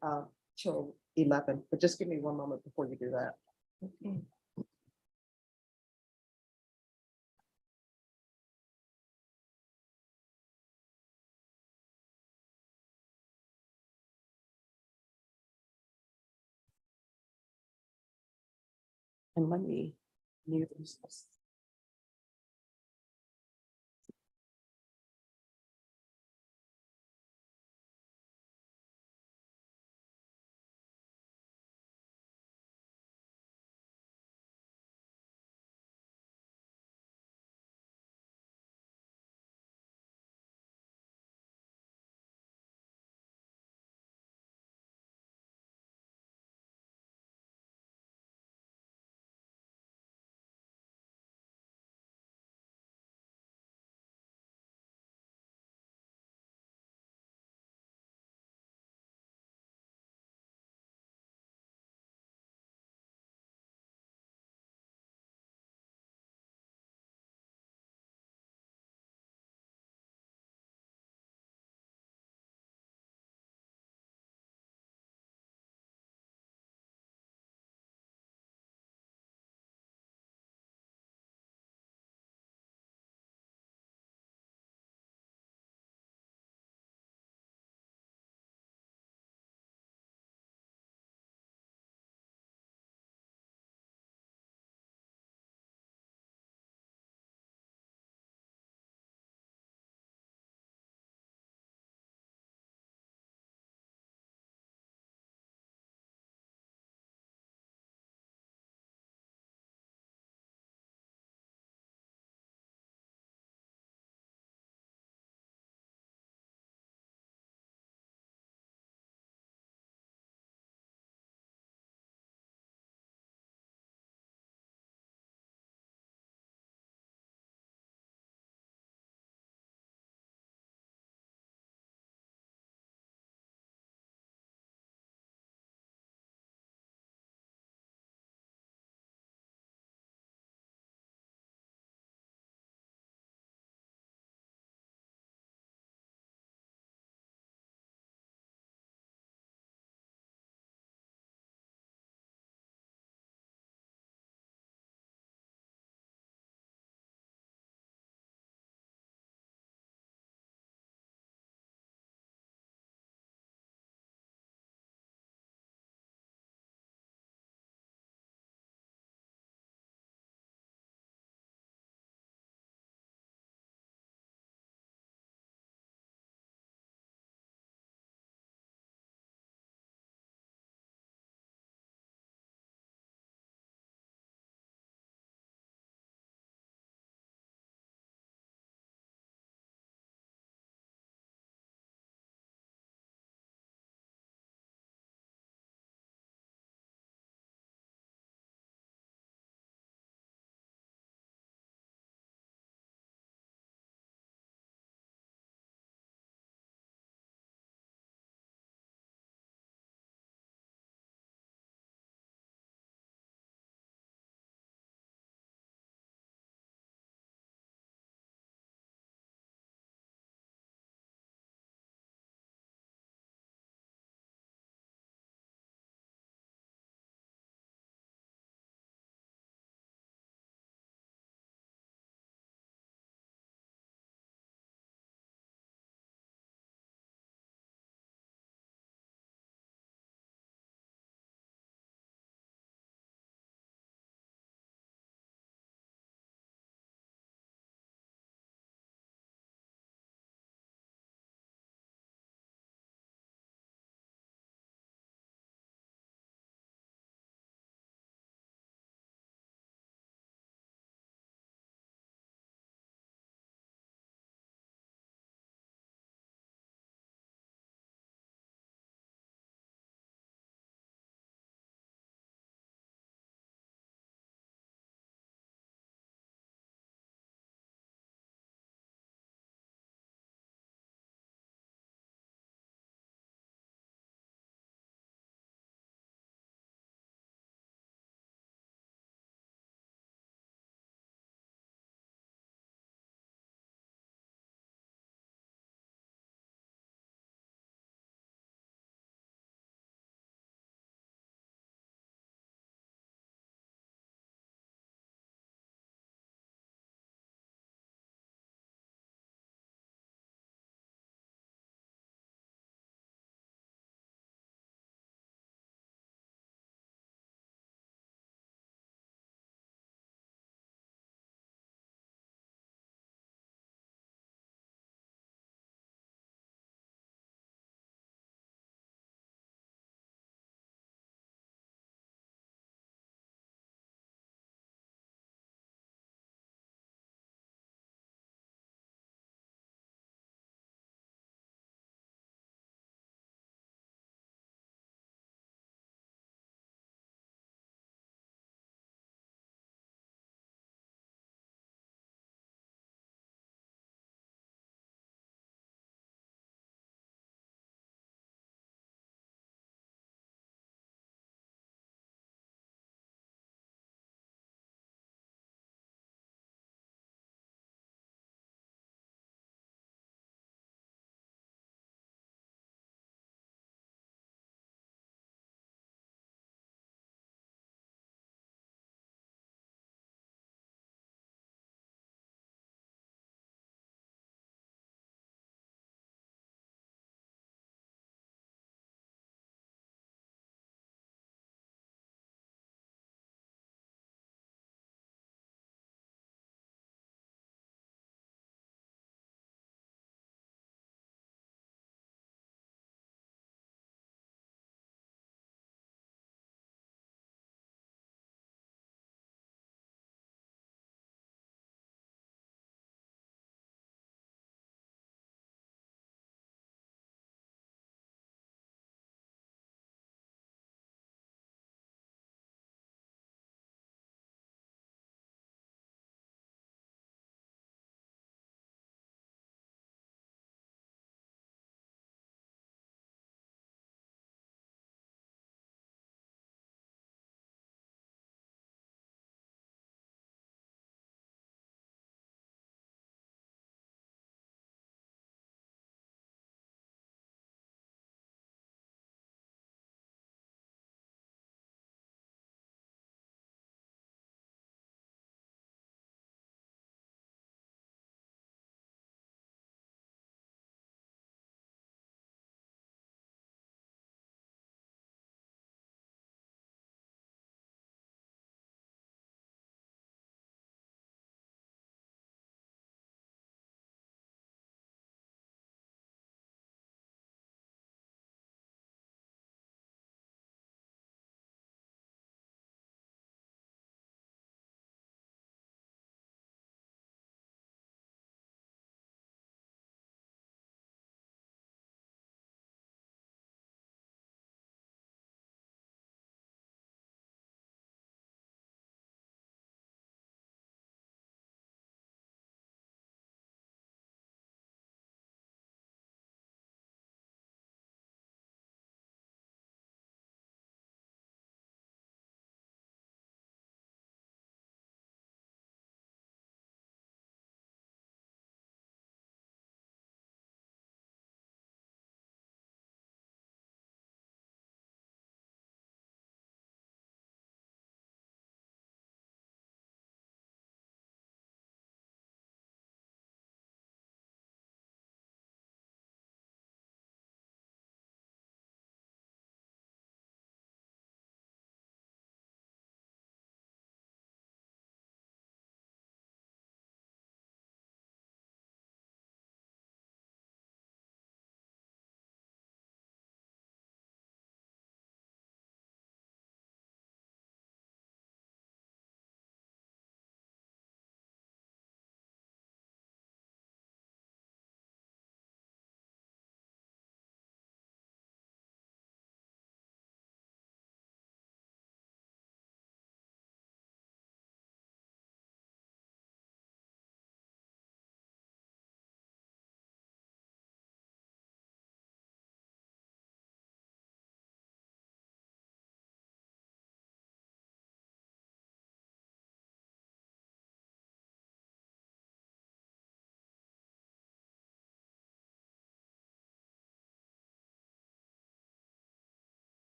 till 11, but just give me one moment before you do that. And let me mute this.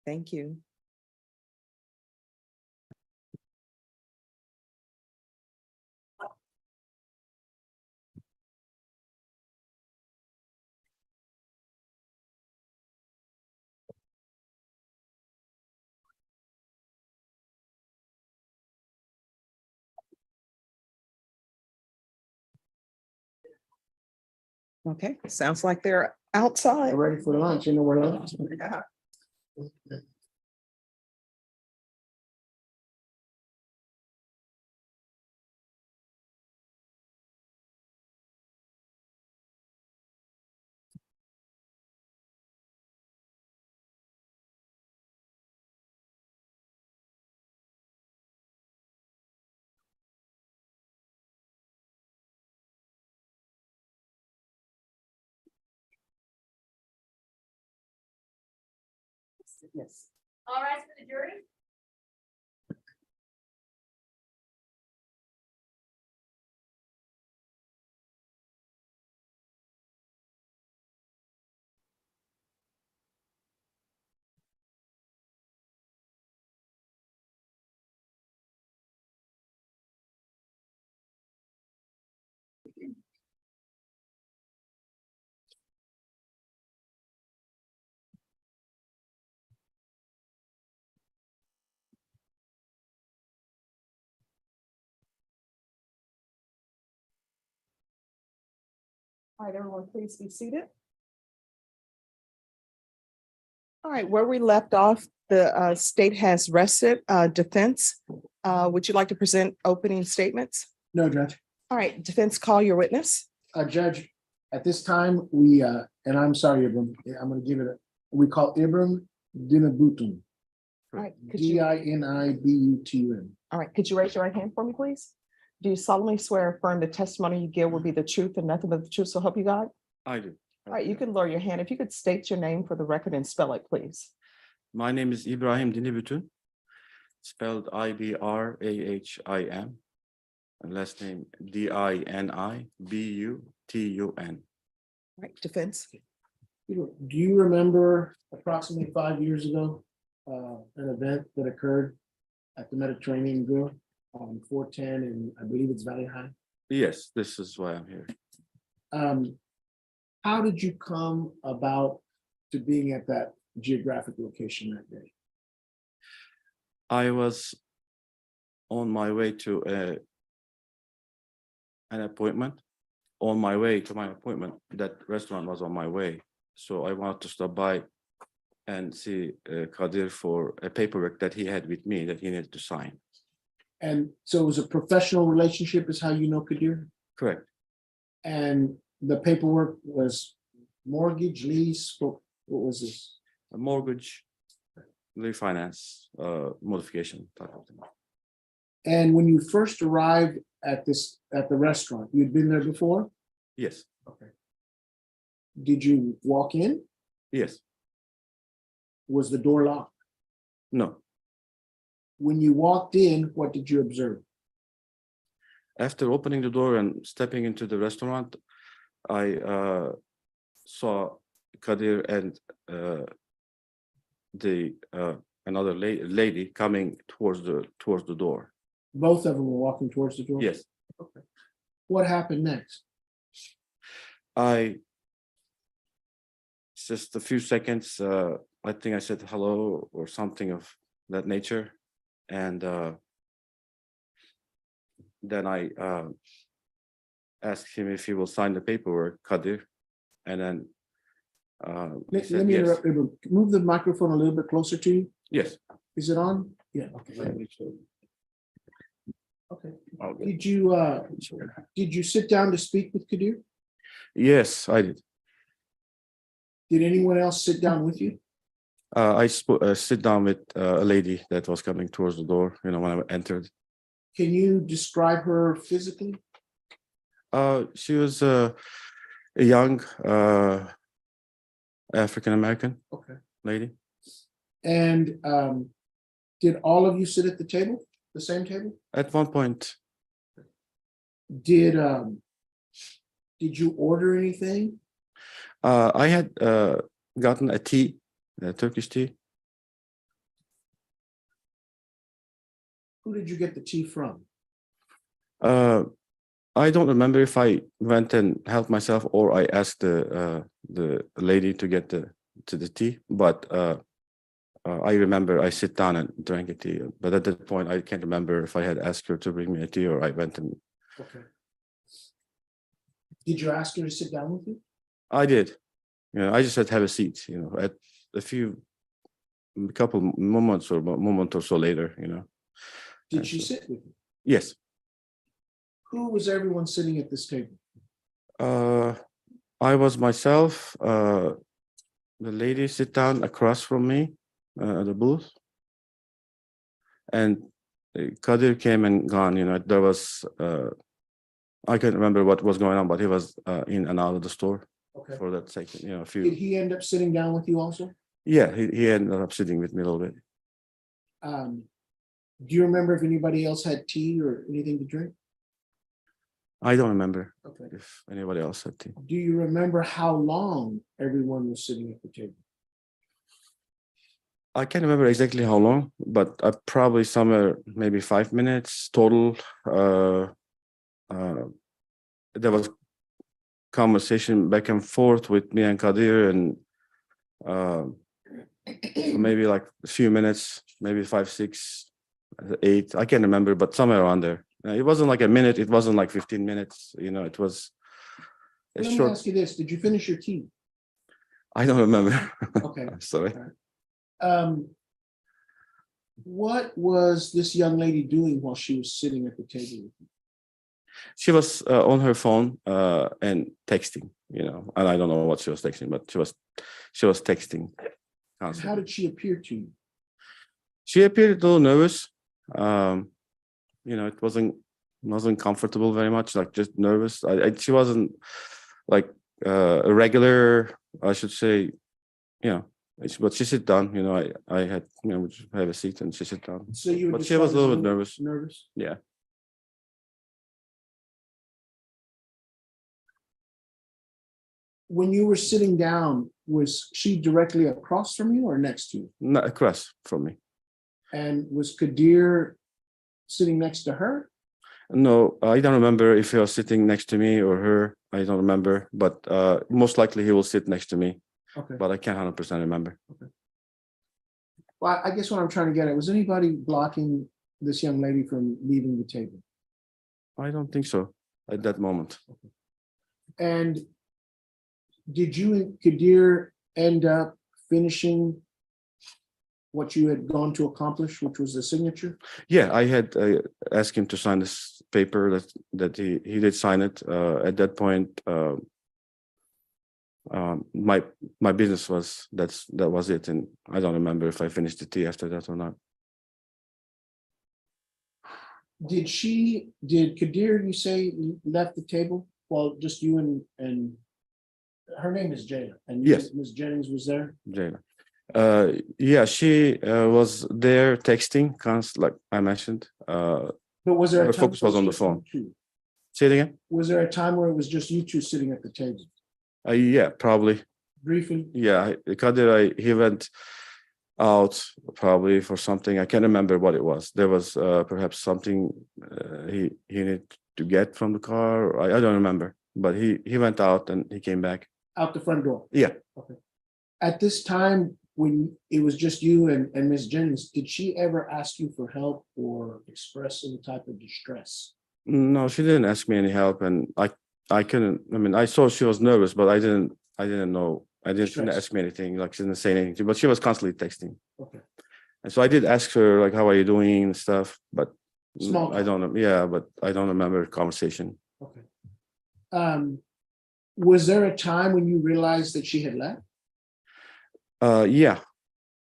Thank you. Okay, sounds like they're outside. They're ready for lunch, you know where lunch? Yes. All right, for the jury. All right, everyone, please be seated. All right, where we left off, the state has rested defense. Would you like to present opening statements? No, Judge. All right, defense, call your witness. Judge, at this time, we, and I'm sorry, Ibram, I'm gonna give it we call Ibram Dinabutun. All right, could you, Dinibutun. all right, could you raise your right hand for me, please? Do you solemnly swear or affirm the testimony you give will be the truth and nothing but the truth, so help you God? I do. All right, you can lower your hand. If you could state your name for the record and spell it, please. My name is Ibrahim Dinibutun, spelled Ibrahim, and last name Dinibutun. All right, defense. Do you remember approximately 5 years ago, an event that occurred at the Mediterranean Grill on 410, and I believe it's Valley High? Yes, this is why I'm here. How did you come about to being at that geographic location that day? I was on my way to an appointment. On my way to my appointment, that restaurant was on my way. So I wanted to stop by and see Kadir for a paperwork that he had with me that he needed to sign. And so it was a professional relationship is how you know Kadir? Correct. And the paperwork was mortgage, lease, what was this? A mortgage, refinance, modification type of thing. And when you first arrived at the restaurant, you'd been there before? Yes, Okay. Did you walk in? yes, Was the door locked? no. When you walked in, what did you observe? After opening the door and stepping into the restaurant, I saw Kadir and another lady coming towards the door. Both of them were walking towards the door? Yes, Okay. What happened next? just a few seconds. I think I said hello or something of that nature, and then I asked him if he will sign the paperwork, Kadir, and then he Let said me yes. interrupt. Ibram. Move the microphone a little bit closer to you. Yes. Is it on? Yeah, okay. Okay. Okay. Did you sit down to speak with Kadir? Yes, I did. Did anyone else sit down with you? I sit down with a lady that was coming towards the door, when I entered. Can you describe her physically? She was a young African-American Okay. lady. And did all of you sit at the table, the same table? At one point, Did you order anything? I had gotten a tea, Turkish tea. Who did you get the tea from? I don't remember if I went and helped myself or I asked the lady to get the tea, but I remember I sit down and drank a tea. But at that point, I can't remember if I had asked her to bring me a tea or I went and Okay. Did you ask her to sit down with you? I did. You know, I just said have a seat. You know, at a couple moments or moment or so later. You know. Did And she so- sit with you? Yes. Who was everyone sitting at this table? I was myself. The lady sit down across from me at the booth, and Kadir came and gone. You know, there was. I can't remember what was going on, but he was in and out of the store Okay. for that second. You know, a Did few. he end up sitting down with you also? Yeah, he ended up sitting with me a little bit. Do you remember if anybody else had tea or anything to drink? I don't remember Okay. if anybody else had tea. Do you remember how long everyone was sitting at the table? I can't remember exactly how long, but probably somewhere maybe 5 minutes total. There was conversation back and forth with me and Kadir, and maybe like a few minutes, maybe 5, 6, 8. I can't remember, but somewhere around there. It wasn't like a minute. It wasn't like 15 minutes. You know, it was a Let me short. ask you this, did you finish your tea? I don't remember. Okay. I'm sorry. What was this young lady doing while she was sitting at the table with you? She was on her phone and texting, you know, and I don't know what she was texting, but she was texting And constantly. how did she appear to you? She appeared a little nervous. You know, it wasn't comfortable very much, like just nervous. She wasn't like a regular, I should say, you know. But she sit down, you know. I had, you know, just have a seat and she sit down. So you would But she was a describe little as bit nervous. Nervous? Yeah. When you were sitting down, was she directly across from you or next to you? Not across from me. And was Kadir sitting next to her? No, I don't remember if he was sitting next to me or her. I don't remember, but most likely he will sit next to me. Okay. But I can't 100% remember. Well, I guess what I'm trying to get at, was anybody blocking this young lady from leaving the table? I don't think so at that moment. And did you and Kadir end up finishing what you had gone to accomplish, which was the signature? Yeah, I had asked him to sign this paper that he did sign it. At that point, my business was that was it, and I don't remember if I finished the tea after that or not. Did Kadir, you say, left the table? Well, just you and her name is Jayla, and Yes. Ms. Jennings was there? Jayla. Yeah, she was there texting, like I mentioned. But was there a Her time focus where was it on the just you phone. two? Say it again. Was there a time where it was just you two sitting at the table? Yeah, probably. Briefly? Yeah, Kadir, he went out probably for something. I can't remember what it was. There was perhaps something he needed to get from the car. Or I don't remember, but he went out and he came back. Out the front door? Yeah. Okay. At this time, when it was just you and Ms. Jennings, did she ever ask you for help or express any type of distress? No, she didn't ask me any help, and I couldn't. I mean, I saw she was nervous, but I didn't know. She didn't Stress. ask me anything. Like she didn't say anything, but she was constantly texting. Okay. And so I did ask her like, "How are you doing?" and stuff, but Small I don't know. Yeah, but I don't remember the conversation. Okay. Was there a time when you realized that she had left? Yeah.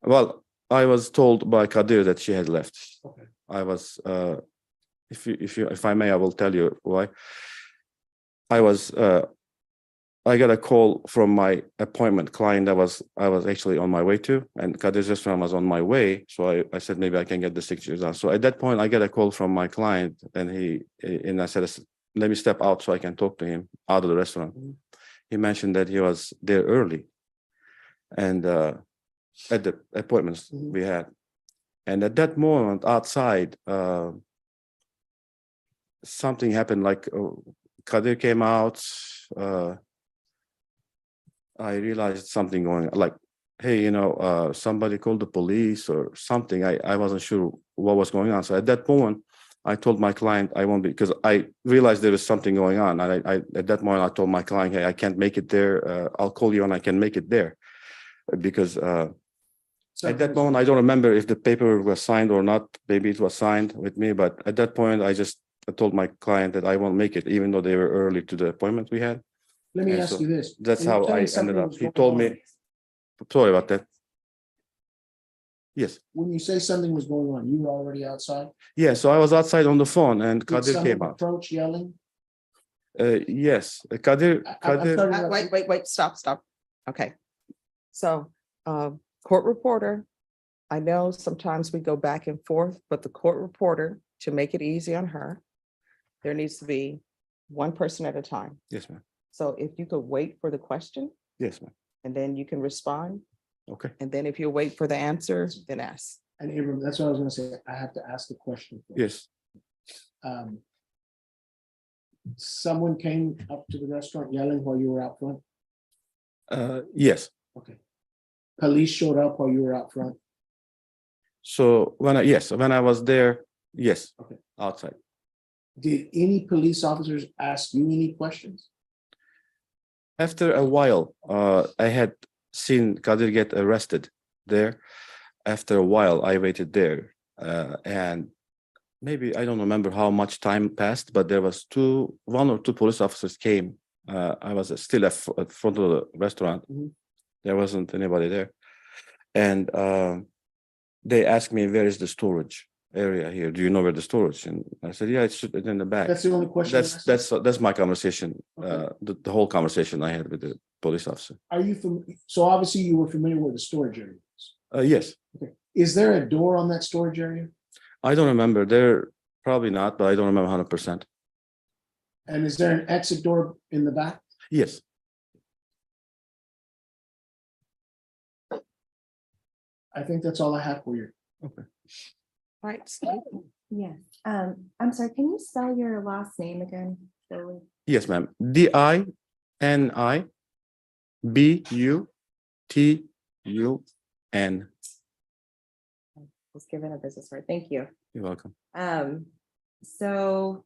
Well, I was told by Kadir that she had left. Okay. I was if I may, I will tell you why. I got a call from my appointment client I was actually on my way to, and Kadir's restaurant was on my way. So I said maybe I can get the signatures done. So at that point I got a call from my client, and I said, let me step out so I can talk to him out of the restaurant. Mhm. He mentioned that he was there early, and at the appointments Mhm. we had. And at that moment outside, something happened, like Kadir came out. I realized something going, like, hey, somebody called the police or something. I wasn't sure what was going on. So at that moment, I told my client I won't be, because I realized there was something going on. And I at that moment, I told my client, hey, I can't make it there. I'll call you when I can make it there. Because at that moment, I don't remember if the paper was signed or not. Maybe it was signed with me, but at that point, I told my client that I won't make it, even though they were early to the appointment we had. Let me And ask so you this. that's When you how tell I me something ended up. was He going told on, me, sorry about that. Yes. When you say something was going on, you were already outside? Yeah, so I was outside on the phone and Did Kadir came someone out. approach yelling? Yes, Kadir, I'm sorry to Wait, stop. Okay. So, court reporter, I know sometimes we go back and forth, but the court reporter, to make it easy on her, there needs to be one person at a time. yes, ma'am. So if you could wait for the question Yes, ma'am. and then you can respond, Okay. and then if you wait for the answer, then ask. And Abram, that's what I was gonna say. I have to ask the question. first. Yes. Someone came up to the restaurant yelling while you were out front? Yes. Okay. Police showed up while you were out front? So when I was there, yes. Okay. Outside. Did any police officers ask you any questions? After a while, I had seen Kadir get arrested there. After a while, I waited there, and maybe I don't remember how much time passed, but there was one or two police officers came. I was still at front of the restaurant. Mhm. There wasn't anybody there, and they asked me, "Where is the storage area here? Do you know where the storage?" And I said, "Yeah, it's in the back." That's the only question. I asked you? That's my conversation. Okay. The whole conversation I had with the police officer. Are you so obviously you were familiar with the storage area is. Yes, Okay. Is there a door on that storage area? I don't remember. There probably not, but I don't remember 100%. And is there an exit door in the back? Yes. I think that's all I have for you. Right. Yes. I'm sorry, can you spell your last name again? slowly? Yes, ma'am. DINIBUTUN. Was given a business card. Thank you. You're welcome. So,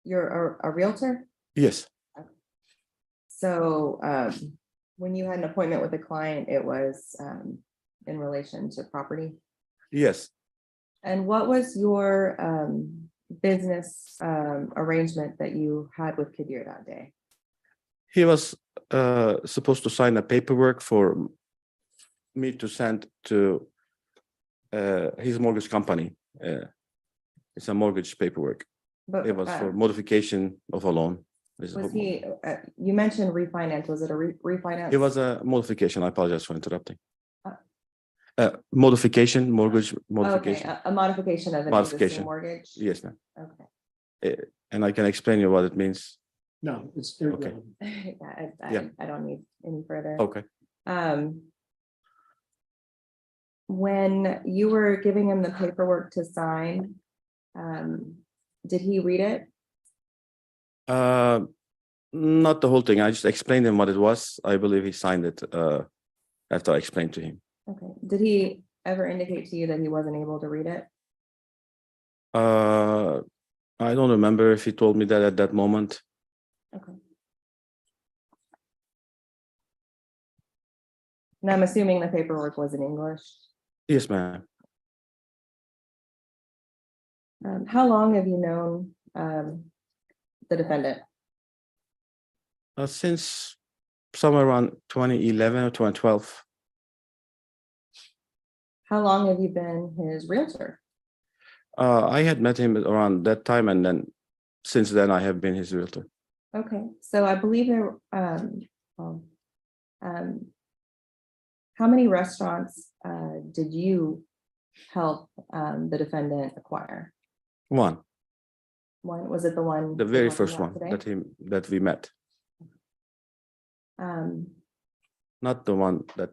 you're a realtor? Yes. So, when you had an appointment with a client, it was, in relation to property? Yes. And what was your, business, arrangement that you had with Kadir that day? He was supposed to sign a paperwork for me to send to his mortgage company. It's a mortgage paperwork. But, It was for modification of a loan. was he, you mentioned refinance, was it a refinance? It was a modification. I apologize for interrupting. Uh, Modification, mortgage Okay, modification. a modification of an Modification. existing mortgage? Yes, ma'am. Okay. And I can explain you what it means. No, it's Okay. irrelevant. Yeah. I don't need any further. Okay. When you were giving him the paperwork to sign, did he read it? Not the whole thing. I just explained him what it was. I believe he signed it after I explained to him. Okay. Did he ever indicate to you that he wasn't able to read it? I don't remember if he told me that at that moment. Okay. And I'm assuming the paperwork was in English. Yes, ma'am. How long have you known the defendant? Since somewhere around 2011 or 2012. How long have you been his realtor? I had met him around that time, and then since then I have been his realtor. Okay, so I believe there, how many restaurants did you help the defendant acquire? One, One, was it the one? the we're very talking first about one today? that we met, not the one that.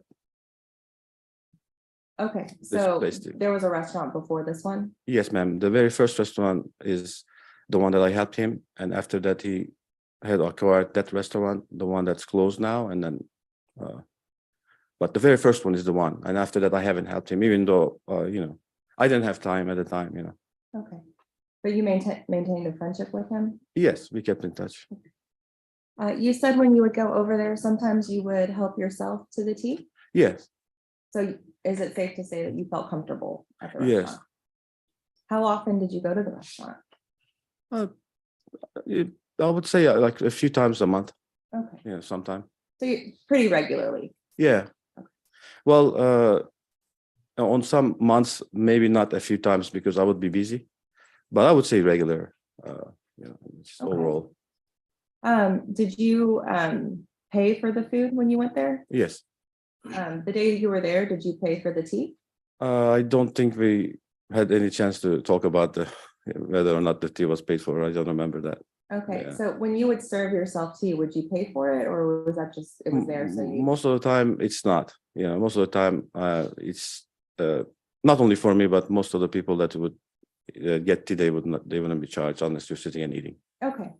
Okay, so place too. there was a restaurant before this one? Yes, ma'am. The very first restaurant is the one that I helped him, and after that he had acquired that restaurant, the one that's closed now, and then. But the very first one is the one, and after that I haven't helped him, even though I didn't have time at the time. Okay. But you maintained a friendship with him? Yes, we kept in touch. You said when you would go over there, sometimes you would help yourself to the tea? Yes, So is it safe to say that you felt comfortable at the Yes. restaurant? How often did you go to the restaurant? I would say like a few times a month. Okay, Yeah, sometime. so you pretty regularly. Yeah. Well, on some months, maybe not a few times because I would be busy, but I would say regular. Just Okay. overall. Did you pay for the food when you went there? Yes. The day you were there, did you pay for the tea? I don't think we had any chance to talk about whether or not the tea was paid for. I don't remember that. Okay, Yeah. so when you would serve yourself tea, would you pay for it, or was that just, it was there, so you? Most of the time, it's not. Most of the time, it's not only for me, but most of the people that would get tea, they wouldn't be charged unless you're sitting and eating. Okay.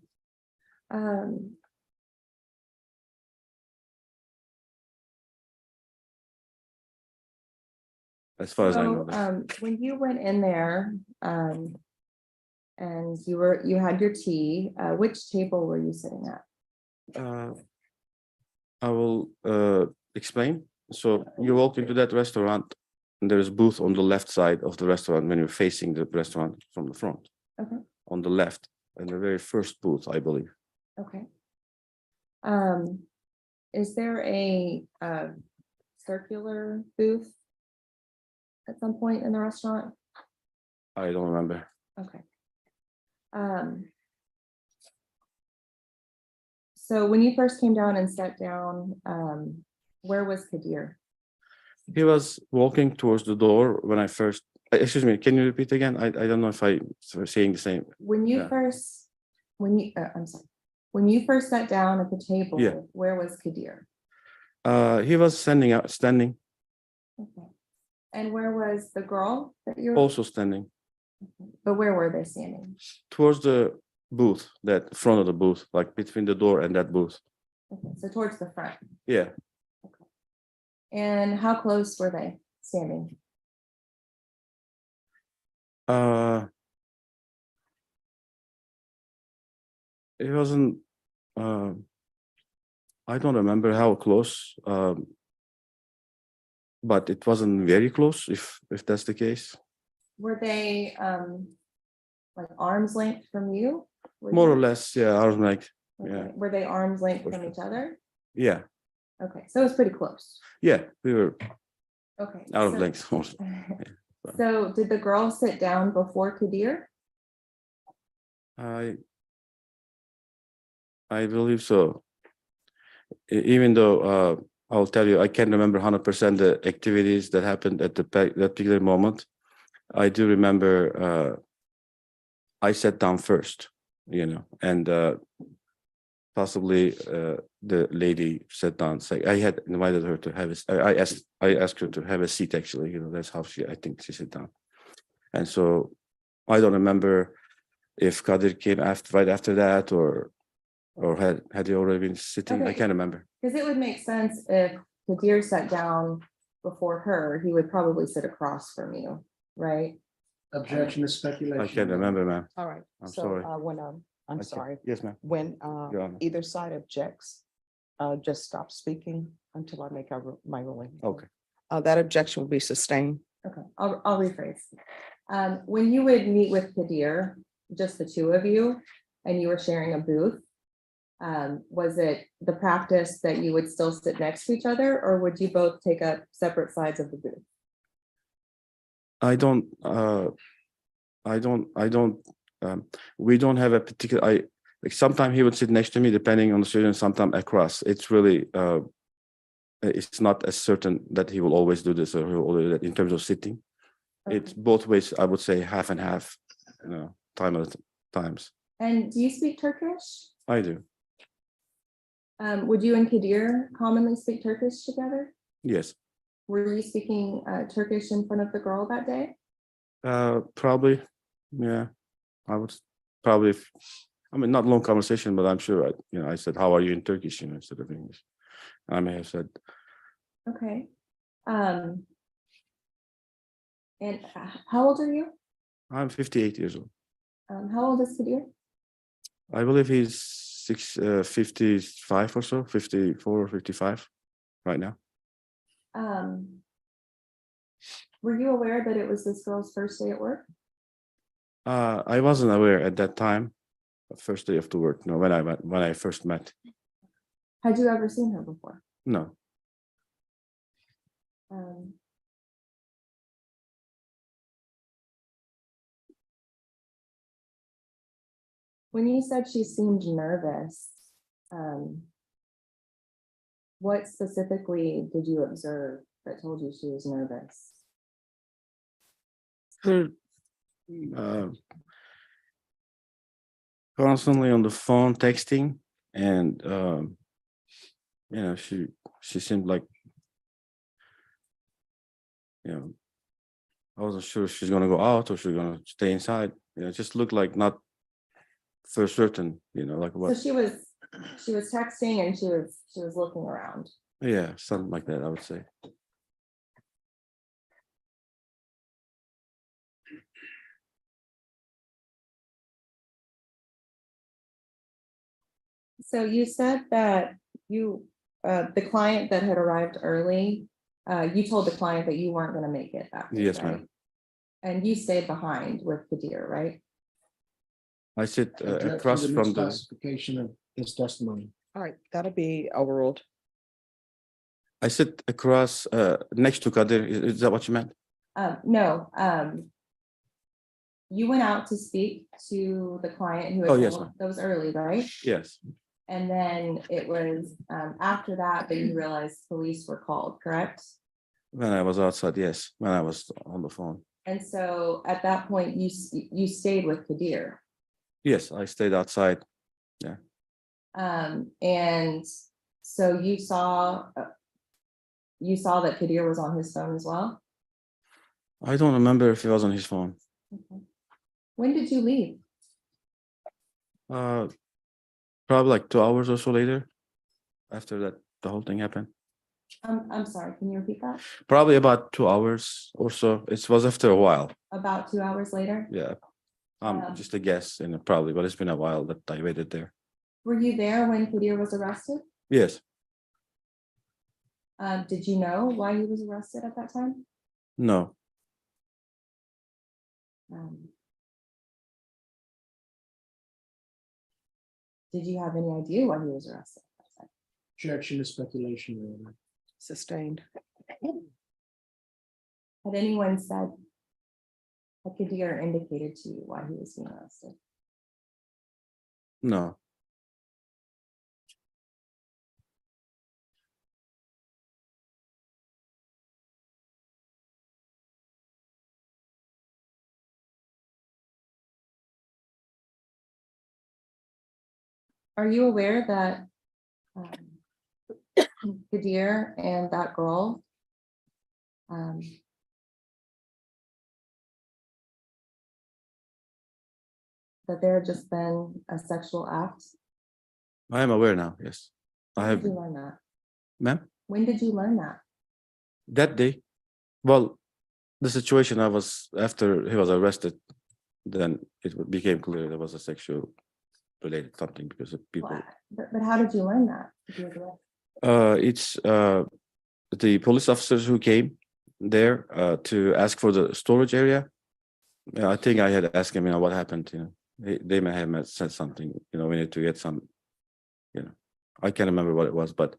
As far as I know. When you went in there, and you had your tea, which table were you sitting at? I will explain. So you walk into that restaurant, and there is booth on the left side of the restaurant when you're facing the restaurant from the front. Okay. On the left, and the very first booth, I believe. Okay. Is there a circular booth at some point in the restaurant? I don't remember. Okay. So when you first came down and sat down, where was Kadir? He was walking towards the door when I first. Excuse me. Can you repeat again? I don't know if I was saying the same. When you Yeah. first, I'm sorry. When you first sat down at the table, Yeah. where was Kadir? He was standing. Okay. And where was the girl that you were? Also standing But where were they standing? towards the booth, that front of the booth, like between the door and that booth. Okay, so towards the front. Yeah. And how close were they standing? It wasn't. I don't remember how close. But it wasn't very close. If that's the case. Were they like arm's length from you? More or less, yeah. I was like, Okay. yeah. Were they arm's length For from sure. each other? Yeah, Okay, so it was pretty close. yeah. We were Okay. out of so- length also. So did the girl sit down before Kadir? I believe so. Even though I'll tell you, I can't remember 100% the activities that happened at that particular moment. I do remember I sat down first, and possibly the lady sat down. So I had invited her to have I asked her to have a seat. Actually, that's how I think she sat down. And so I don't remember if Kadir came right after that, or had he already been sitting. I Okay. can't remember. Because it would make sense if Kadir sat down before her, he would probably sit across from you, right? Objection is speculation. I can't remember, ma'am. All right. I'm So, sorry. when, I'm Okay. sorry, Yes, ma'am. when Your Honor. either side objects, just stop speaking until I make my ruling. Okay. That objection will be sustained. Okay, I'll rephrase. When you would meet with Kadir, just the two of you, and you were sharing a booth, was it the practice that you would still sit next to each other, or would you both take up separate sides of the booth? I don't. We don't have a particular. Like sometimes he would sit next to me, depending on the situation. Sometimes across. It's really. It's not as certain that he will always do this or he will always do that in terms of sitting. It's both ways. I would say half and half. Times. And do you speak Turkish? I do. Would you and Kadir commonly speak Turkish together? Yes. Were you speaking Turkish in front of the girl that day? Probably, yeah. I would probably, I mean, not long conversation, but I'm sure I said, "How are you" in Turkish, instead of English. I may have said, Okay. And how old are you? "I'm 58 years old." How old is Kadir? I believe he's 55 or so, 54 or 55 right now. Were you aware that it was this girl's first day at work? I wasn't aware at that time, first day of the work, no, when I first met. Had you ever seen her before? No, Um, When you said she seemed nervous, what specifically did you observe that told you she was nervous? her constantly on the phone texting, and she seemed like, I wasn't sure if she's gonna go out or she's gonna stay inside. It just looked like not for certain, like So what, she was texting and she was looking around. yeah, something like that, I would say. So you said that the client that had arrived early, you told the client that you weren't gonna make it that day, Yes, ma'am. right? And you stayed behind with Kadir, right? I sit Objection to across the from the, misclassification of his testimony. All right, that'll be overruled. I sit across next to Kadir. Is that what you meant? No, you went out to speak to the client who Oh, had yes, told- ma'am. that was early, right? Yes, And then it was after that you realized police were called, correct? when I was outside, yes, when I was on the phone. And so at that point, you stayed with Kadir. Yes, I stayed outside. And so you saw that Kadir was on his phone as well? I don't remember if he was on his phone. Okay. When did you leave? Probably like 2 hours or so later, after that the whole thing happened. I'm sorry, can you repeat that? Probably about 2 hours or so. It was after a while. About 2 hours later? Yeah, Um, just a guess, probably, but it's been a while that I waited there. Were you there when Kadir was arrested? Yes, Did you know why he was arrested at that time? no, Did you have any idea why he was arrested? Objection to speculation. Your Honor. Sustained. Had anyone said, had Kadir indicated to you why he was being arrested? no. Are you aware that Kadir and that girl that there had just been a sexual act? I am aware now. Yes, I When have, did you learn that? ma'am. When did you learn that? That day, well, the situation I was after he was arrested, then it became clear there was a sexual related something because of people. But how did you learn that? If you were there? It's the police officers who came there to ask for the storage area. I think I had asked him, what happened. They may have said something. We need to get some. I can't remember what it was, but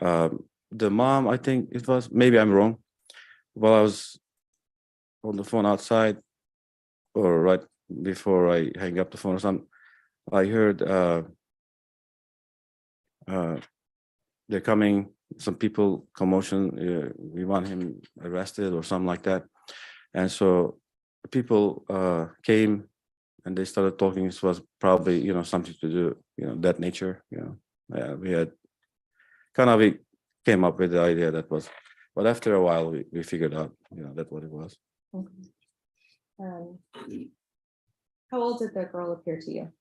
the mom, I think it was. Maybe I'm wrong. While I was on the phone outside, or right before I hang up the phone or something, I heard they're coming, some people, commotion, we want him arrested or something like that. And so people came and they started talking. This was probably, something to do, that nature, we had we came up with the idea that was But after a while, we figured out, that's what it was. Okay. How old did the girl appear to you?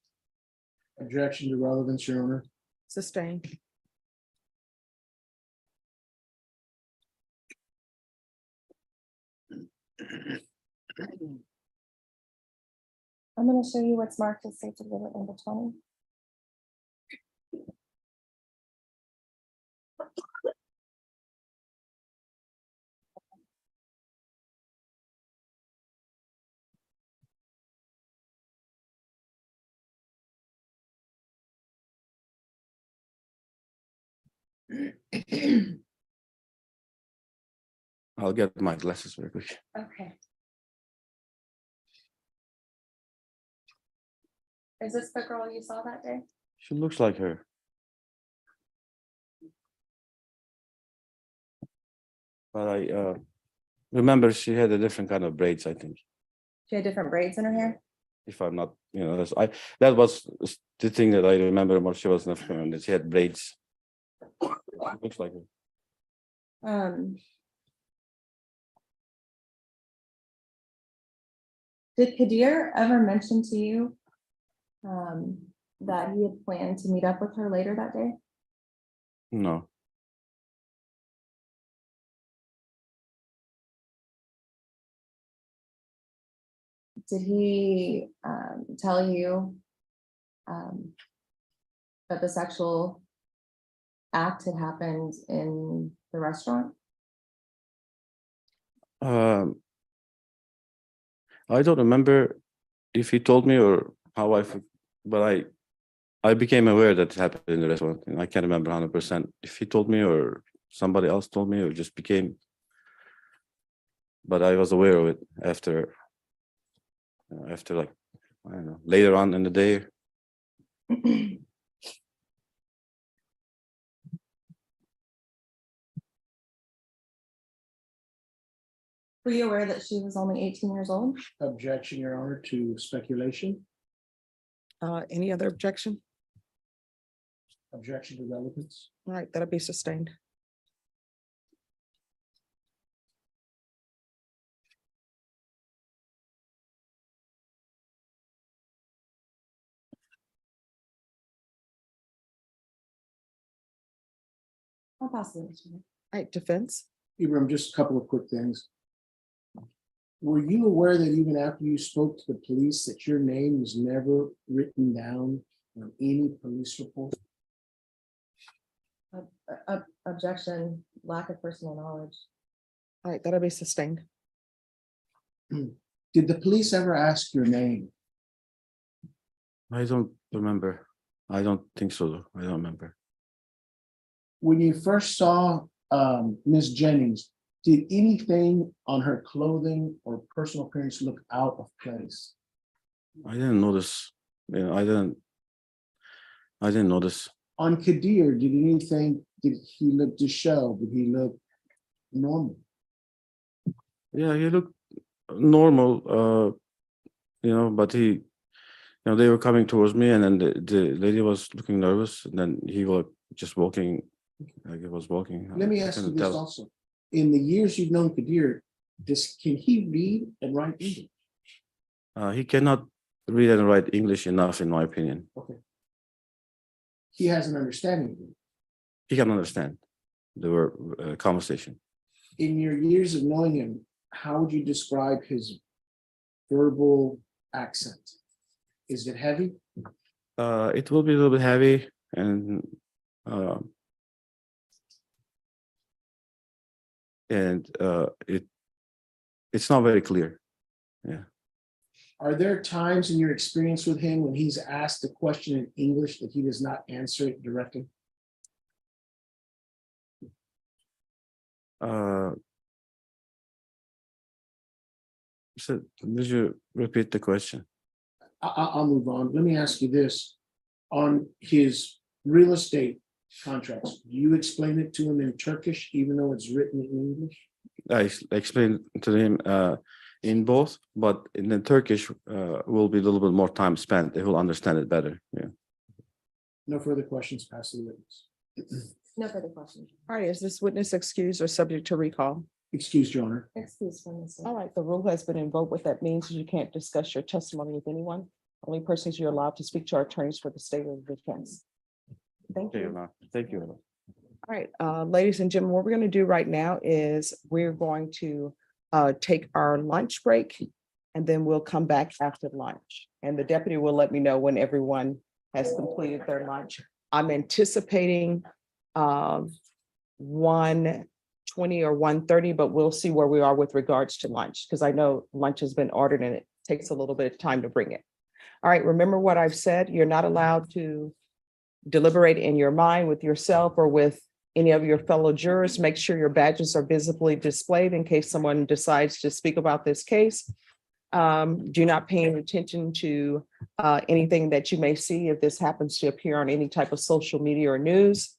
Objection to relevance, Your Honor. Sustained. I'm gonna show you what's marked as States Exhibit number 20. I'll get my glasses very quick. Okay. Is this the girl you saw that day? She looks like her. But I remember she had a different kind of braids, I think. She had different braids in her hair? If I'm not, that was the thing that I remember more. She was African and she had braids. Looks like her. Did Kadir ever mention to you that he had planned to meet up with her later that day? No. Did he tell you that the sexual act had happened in the restaurant? I don't remember if he told me or how but I became aware that it happened in the restaurant, and I can't remember 100% if he told me or somebody else told me or just became. But I was aware of it after like, I don't know, later on in the day. Were you aware that she was only 18 years old? Objection, Your Honor, to speculation. Any other objection? Objection to relevance. All right, that'll be sustained. I'll pass it. All right, defense. Ibram, just a couple of quick things. Were you aware that even after you spoke to the police that your name was never written down on any police report? Objection, lack of personal knowledge. All right, that'll be sustained. Did the police ever ask your name? I don't remember. I don't think so, though. I don't remember. When you first saw Ms. Jennings, did anything on her clothing or personal appearance look out of place? I didn't notice. I didn't notice. On Kadir, did he look disheveled? Did he look normal? Yeah, he looked normal, but they were coming towards me, and then the lady was looking nervous, and then he was just walking, like he was walking. Let me I ask you couldn't this tell. also. In the years you've known Kadir, can he read and write English? He cannot read and write English enough, in my opinion. Okay. He has an understanding of it. He can understand the conversation. In your years of knowing him, how would you describe his verbal accent? Is it heavy? It will be a little bit heavy, and it's not very clear. Yeah. Are there times in your experience with him when he's asked a question in English that he does not answer it directly? So did you repeat the question? I'll move on. Let me ask you this. On his real estate contracts, do you explain it to him in Turkish, even though it's written in English? I explained to him in both, but in the Turkish will be a little bit more time spent. They will understand it better. Yeah. No further questions, pass the witness. No further questions. All right, is this witness excused or subject to recall? Excuse, Your Honor. Excuse from this. All right, the rule has been invoked. What that means is you can't discuss your testimony with anyone. Only persons you're allowed to speak to are attorneys for the state of the defense. Thank Okay, you. Your Honor. Thank you. All right, ladies and gentlemen, what we're going to do right now is we're going to take our lunch break, and then we'll come back after lunch. And the deputy will let me know when everyone has completed their lunch. I'm anticipating 1:20 or 1:30, but we'll see where we are with regards to lunch, because I know lunch has been ordered and it takes a little bit of time to bring it. All right, remember what I've said. You're not allowed to deliberate in your mind with yourself or with any of your fellow jurors. Make sure your badges are visibly displayed in case someone decides to speak about this case. Do not pay any attention to anything that you may see if this happens to appear on any type of social media or news.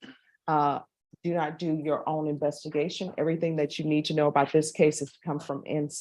Do not do your own investigation. Everything that you need to know about this case has come from inside.